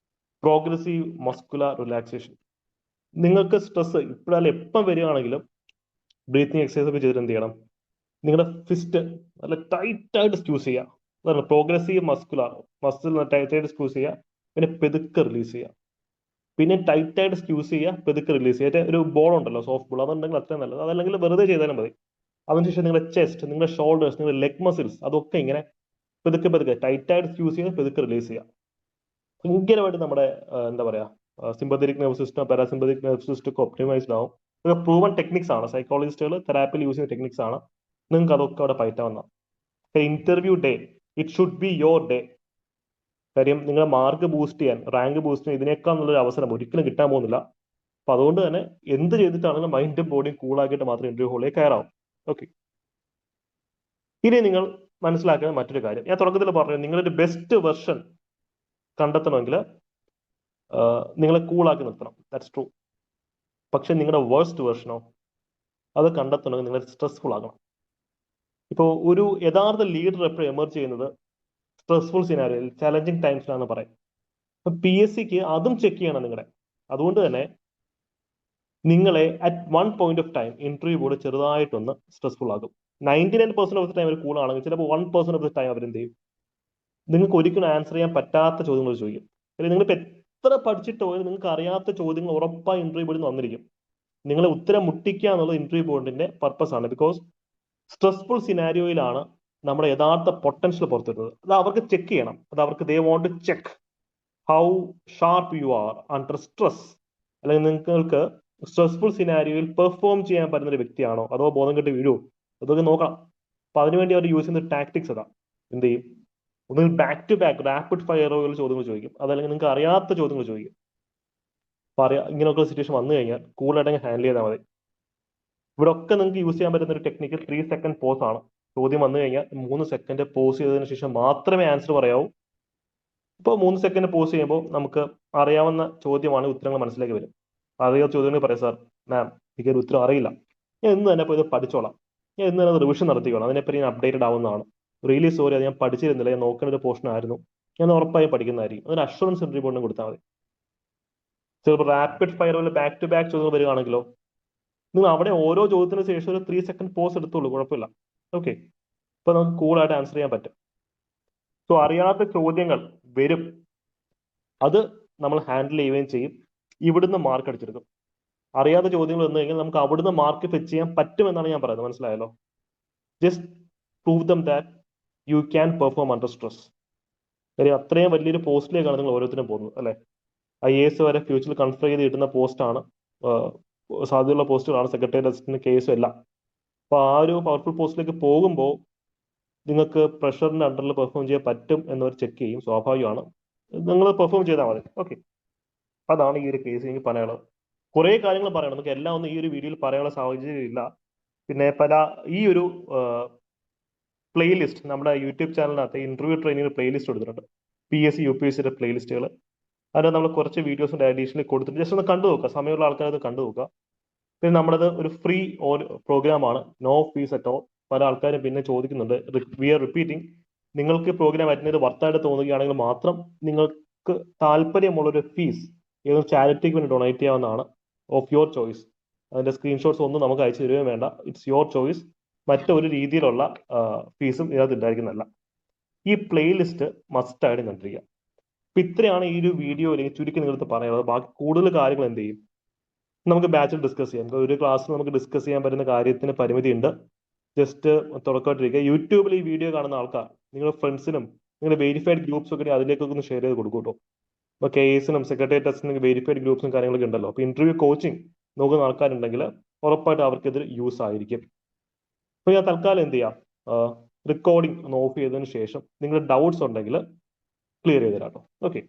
progressive muscular relaxation. നിങ്ങൾക്ക് സ്ട്രെസ് ഇപ്പോഴല്ല എപ്പം വരികയാണെങ്കിലും ബ്രീത്തിങ് എക്സസൈസ് ഒക്കെ ചെയ്തിട്ട് എന്ത് ചെയ്യണം? നിങ്ങളുടെ ഫിസ്റ്റ് നല്ല ടൈറ്റ് ആയിട്ട് സ്ക്യൂസ് ചെയ്യുക. അതാണ് പ്രോഗ്രസീവ് മസിൽ ടൈറ്റ് ആയിട്ട് സ്ക്യൂസ് ചെയ്യുക, പിന്നെ പെതുക്കെ റിലീസ് ചെയ്യുക. പിന്നെ ടൈറ്റ് ആയിട്ട് സ്ക്യൂസ് ചെയ്യുക, പെതുക്കെ റിലീസ് ചെയ്യുക. ഒരു ബോൾ ഉണ്ടല്ലോ, സോഫ്റ്റ് ബോൾ, അതുണ്ടെങ്കിൽ അത്രയും നല്ലത്. അതല്ലെങ്കിൽ വെറുതെ ചെയ്താലും മതി. അതിനുശേഷം നിങ്ങളുടെ ചെസ്റ്റ്, നിങ്ങളുടെ ഷോൾഡേഴ്സ്, നിങ്ങളുടെ ലെഗ് മസിൽസ് അതൊക്കെ ഇങ്ങനെ പെതുക്കെ ടൈറ്റ് ആയിട്ട് സ്ക്യൂസ് ചെയ്യുക, പെതുക്കെ റിലീസ് ചെയ്യുക. ഭയങ്കരമായിട്ട് നമ്മുടെ എന്താ പറയാ, sympathetic nerve system, parasympathetic nerve system ഒക്കെ ഒപ്റ്റിമൈസ്ഡ് ആവും. ഇതൊക്കെ പ്രൂവൺ ടെക്നിക്സ് ആണ്. സൈക്കോളജിസ്റ്റുകൾ തെറാപ്പിയിൽ യൂസ് ചെയ്യുന്ന ടെക്നിക്സ് ആണ്. നിങ്ങൾക്ക് അതൊക്കെ അവിടെ പയറ്റാവുന്ന. Interview day, it should be your day. കാര്യം നിങ്ങളെ മാർക്ക് ബൂസ്റ്റ് ചെയ്യാൻ, റാങ്ക് ബൂസ്റ്റ് ചെയ്യാൻ ഇതിനേക്കാൾ നല്ലൊരു അവസരം ഒരിക്കലും കിട്ടാൻ പോകുന്നില്ല. അപ്പൊ അതുകൊണ്ട് തന്നെ എന്ത് ചെയ്തിട്ടാണെങ്കിലും മൈൻഡും ബോഡിയും കൂളാക്കിയിട്ട് മാത്രമേ ഇന്റർവ്യൂ ഹോളിലേക്ക് കയറാവും. ഓക്കെ, ഇനി നിങ്ങൾ മനസ്സിലാക്കുന്ന മറ്റൊരു കാര്യം, ഞാൻ തുടക്കത്തിൽ പറഞ്ഞു, നിങ്ങളൊരു ബെസ്റ്റ് വെർഷൻ കണ്ടെത്തണമെങ്കിൽ നിങ്ങളെ കൂളാക്കി നിർത്തണം. That's true. പക്ഷെ നിങ്ങളുടെ വേഴ്സ്റ്റ് വെർഷനോ, അത് കണ്ടെത്തണമെങ്കിൽ നിങ്ങൾ സ്ട്രെസ്ഫുൾ ആകണം. ഇപ്പോൾ ഒരു യഥാർത്ഥ ലീഡർ എപ്പോഴും എമർജ് ചെയ്യുന്നത് സ്ട്രെസ്ഫുൾ സിനാരിയോയിൽ, ചലഞ്ചിങ് ടൈംസിലാണ് പറയും. അപ്പൊ PSCക്ക് അതും ചെക്ക് ചെയ്യണം നിങ്ങളെ. അതുകൊണ്ട് തന്നെ നിങ്ങളെ at one point of time interview board ചെറുതായിട്ടൊന്ന് സ്ട്രെസ്ഫുൾ ആകും. 99% ഓഫ് ദ ടൈം അവർ കൂൾ ആണെങ്കിൽ ചിലപ്പോൾ 1% ഓഫ് ദ ടൈം അവരെന്ത് ചെയ്യും, നിങ്ങൾക്ക് ഒരിക്കലും ആൻസർ ചെയ്യാൻ പറ്റാത്ത ചോദ്യങ്ങൾ ചോദിക്കും. അല്ലെങ്കിൽ നിങ്ങളിപ്പോൾ എത്ര പഠിച്ചിട്ട് പോയാലും നിങ്ങൾക്ക് അറിയാത്ത ചോദ്യങ്ങൾ ഉറപ്പായി ഇന്റർവ്യൂ ബോർഡിൽ നിന്ന് വന്നിരിക്കും. നിങ്ങളെ ഉത്തരം മുട്ടിക്കുക എന്നുള്ളത് ഇന്റർവ്യൂ ബോർഡിന്റെ പർപ്പസ് ആണ്. ബിക്കോസ് സ്ട്രെസ്ഫുൾ സിനാരിയോയിലാണ് നമ്മുടെ യഥാർത്ഥ പൊട്ടൻഷ്യൽ പുറത്തുവരുന്നത്. അത് അവർക്ക് ചെക്ക് ചെയ്യണം. അത് അവർക്ക് they want to check how sharp you are under stress. അല്ലെങ്കിൽ നിങ്ങൾക്ക് സ്ട്രെസ്ഫുൾ സിനാരിയോയിൽ പെർഫോം ചെയ്യാൻ പറ്റുന്ന ഒരു വ്യക്തിയാണോ അതോ ബോധം കെട്ട് വീഴുമോ, അതൊക്കെ നോക്കണം. അപ്പൊ അതിനുവേണ്ടി അവർ യൂസ് ചെയ്യുന്ന ടാക്ടിക്സ് അതാ. എന്ത് ചെയ്യും, ഒന്നുകിൽ ബാക്ക് ടു ബാക്ക് റാപ്പിഡ് ഫയറുകൾ ചോദ്യങ്ങൾ ചോദിക്കും, അതല്ലെങ്കിൽ നിങ്ങൾക്ക് അറിയാത്ത ചോദ്യങ്ങൾ ചോദിക്കും. അപ്പൊ ഇങ്ങനെയൊക്കെ സിറ്റുവേഷൻ വന്നു കഴിഞ്ഞാൽ കൂളായിട്ട് ഹാൻഡിൽ ചെയ്താൽ മതി. ഇവിടെ ഒക്കെ നിങ്ങൾക്ക് യൂസ് ചെയ്യാൻ പറ്റുന്ന ഒരു ടെക്നിക്ക് 3 സെക്കൻഡ് പോസ് ആണ്. ചോദ്യം വന്നു കഴിഞ്ഞാൽ 3 സെക്കൻഡ് പോസ് ചെയ്തതിനു ശേഷം മാത്രമേ ആൻസർ പറയാവൂ. ഇപ്പോൾ 3 സെക്കൻഡ് പോസ് ചെയ്യുമ്പോൾ നമുക്ക് അറിയാവുന്ന ചോദ്യമാണ്, ഉത്തരങ്ങൾ മനസ്സിലേക്ക് വരും. അറിയാത്ത ചോദ്യങ്ങൾ പറയാം, സാർ മാം എനിക്ക് ഒരു ഉത്തരം അറിയില്ല, ഞാൻ ഇന്ന് തന്നെ പോയി ഇത് പഠിച്ചോളാം, ഞാൻ ഇന്ന് തന്നെ റിവിഷൻ നടത്തിക്കോളാം, അതിനെപ്പറ്റി ഞാൻ അപ്ഡേറ്റഡ് ആവുന്നതാണ്, റിയലി സോറി അത് ഞാൻ പഠിച്ചിരുന്നില്ല, ഞാൻ നോക്കേണ്ട ഒരു പോർഷൻ ആയിരുന്നു, ഞാൻ ഉറപ്പായും പഠിക്കുന്നതായിരിക്കും. അതൊരു അഷുറൻസ് ഇന്റർവ്യൂ ബോർഡിന് കൊടുത്താൽ മതി. ചിലപ്പോൾ റാപ്പിഡ് ഫയർ പോലെ ബാക്ക് ടു ബാക്ക് ചോദ്യങ്ങൾ വരികയാണെങ്കിലോ നിങ്ങൾ അവിടെ ഓരോ ചോദ്യത്തിന് ശേഷം ഒരു 3 സെക്കൻഡ് പോസ് എടുത്തോളൂ, കുഴപ്പമില്ല. ഓക്കെ, ഇപ്പൊ നമുക്ക് കൂളായിട്ട് ആൻസർ ചെയ്യാൻ പറ്റും. സോ അറിയാത്ത ചോദ്യങ്ങൾ വരും, അത് നമ്മൾ ഹാൻഡിൽ ചെയ്യുകയും ചെയ്യും. ഇവിടുന്ന് മാർക്ക് അടിച്ചെടുക്കും. അറിയാത്ത ചോദ്യങ്ങൾ വന്നു കഴിഞ്ഞാൽ നമുക്ക് അവിടുന്ന് മാർക്ക് ഫെച്ച് ചെയ്യാൻ പറ്റുമെന്നാണ് ഞാൻ പറയുന്നത്. മനസ്സിലായല്ലോ? Just prove them that you can perform under stress. കാര്യം അത്രയും വലിയൊരു പോസ്റ്റിലേക്കാണ് നിങ്ങൾ ഓരോരുത്തരും പോകുന്നത്, അല്ലെ? IAS വരെ ഫ്യൂച്ചറിൽ കൺസിഡർ ചെയ്ത് കിട്ടുന്ന പോസ്റ്റാണ്, സാധ്യതയുള്ള പോസ്റ്റുകളാണ് സെക്രട്ടേറിയറ്റ് അസിസ്റ്റന്റ്, കേസും എല്ലാം. അപ്പൊ ആ ഒരു പവർഫുൾ പോസ്റ്റിലേക്ക് പോകുമ്പോൾ നിങ്ങൾക്ക് പ്രഷറിന്റെ അണ്ടറിൽ പെർഫോം ചെയ്യാൻ പറ്റും എന്നവർ ചെക്ക് ചെയ്യും. സ്വാഭാവികമാണ്, നിങ്ങൾ പെർഫോം ചെയ്താൽ മതി. ഓക്കെ, അതാണ് ഈ ഒരു കേസ് എനിക്ക് പറയാനുള്ളത്. കുറെ കാര്യങ്ങൾ പറയണം, നമുക്ക് എല്ലാം ഒന്നും ഈ ഒരു വീഡിയോയിൽ പറയാനുള്ള സാഹചര്യം ഇല്ല. പിന്നെ ഈ ഒരു പ്ലേലിസ്റ്റ് നമ്മുടെ യൂട്യൂബ് ചാനലിനകത്ത് ഇന്റർവ്യൂ ട്രെയിനിങ് പ്ലേലിസ്റ്റ് കൊടുത്തിട്ടുണ്ട്. PSC UPSCയുടെ പ്ലേലിസ്റ്റുകൾ. അതിന് നമ്മൾ കുറച്ച് വീഡിയോസിന്റെ അഡീഷണൽ കൊടുത്തിട്ട് ജസ്റ്റ് ഒന്ന് കണ്ടു നോക്കുക, സമയമുള്ള ആൾക്കാർ അത് കണ്ടു നോക്കുക. പിന്നെ നമ്മളത് ഒരു ഫ്രീ പ്രോഗ്രാമാണ്, നോ ഫീസ് അറ്റ് ഓൾ. പല ആൾക്കാരും പിന്നെ ചോദിക്കുന്നുണ്ട്, വി ആർ റിപ്പീറ്റിംഗ്. നിങ്ങൾക്ക് പ്രോഗ്രാം അറ്റൻഡ് വർത്തായിട്ട് തോന്നുകയാണെങ്കിൽ മാത്രം നിങ്ങൾക്ക് താല്പര്യമുള്ളൊരു ഫീസ് ഏതൊരു ചാരിറ്റിക്ക് വേണ്ടി ഡൊണേറ്റ് ചെയ്യാവുന്നതാണ്, ഓഫ് യുവർ ചോയ്സ്. അതിന്റെ സ്ക്രീൻഷോട്ട്സ് ഒന്നും നമുക്ക് അയച്ചു തരുകയും വേണ്ട, ഇറ്റ്സ് യുവർ ചോയ്സ്. മറ്റൊരു രീതിയിലുള്ള ഫീസും ഇതിനകത്ത് ഉണ്ടായിരിക്കുന്നതല്ല. ഈ പ്ലേലിസ്റ്റ് മസ്റ്റായിട്ട് കണ്ടിരിക്കുക. അപ്പൊ ഇത്രയാണ് ഈ ഒരു വീഡിയോ അല്ലെങ്കിൽ ചുരുക്കി നിങ്ങൾക്ക് പറയാനുള്ളത്. ബാക്കി കൂടുതൽ കാര്യങ്ങൾ എന്ത് ചെയ്യും, നമുക്ക് ബാച്ചിൽ ഡിസ്കസ് ചെയ്യാം. ഒരു ക്ലാസ്സിൽ നമുക്ക് ഡിസ്കസ് ചെയ്യാൻ പറ്റുന്ന കാര്യത്തിന് പരിമിതി ഉണ്ട്. ജസ്റ്റ് തുടക്കമായിട്ടിരിക്കുക. യൂട്യൂബിൽ ഈ വീഡിയോ കാണുന്ന ആൾക്കാർ നിങ്ങളുടെ ഫ്രണ്ട്സിനും നിങ്ങളുടെ വെരിഫൈഡ് ഗ്രൂപ്പ്സ് ഒക്കെ അതിലേക്കൊക്കെ ഒന്ന് ഷെയർ ചെയ്ത് കൊടുക്കും കേട്ടോ. ഇപ്പൊ KS-നും സെക്രട്ടേറിയറ്റ് ടെസ്റ്റിനും വെരിഫൈഡ് ഗ്രൂപ്പ്സും കാര്യങ്ങളൊക്കെ ഉണ്ടല്ലോ. അപ്പൊ ഇന്റർവ്യൂ കോച്ചിങ് നോക്കുന്ന ആൾക്കാരുണ്ടെങ്കിൽ ഉറപ്പായിട്ട് അവർക്ക് ഇത് യൂസ് ആയിരിക്കും. അപ്പൊ ഞാൻ തൽക്കാലം എന്ത് ചെയ്യാം, റെക്കോർഡിംഗ് ഒന്ന് ഓഫ് ചെയ്തതിനു ശേഷം നിങ്ങളുടെ ഡൗട്ട്സ് ഉണ്ടെങ്കിൽ ക്ലിയർ ചെയ്ത് തരാം കേട്ടോ. Okay,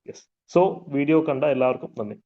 yes. സോ വീഡിയോ കണ്ട എല്ലാവർക്കും നന്ദി.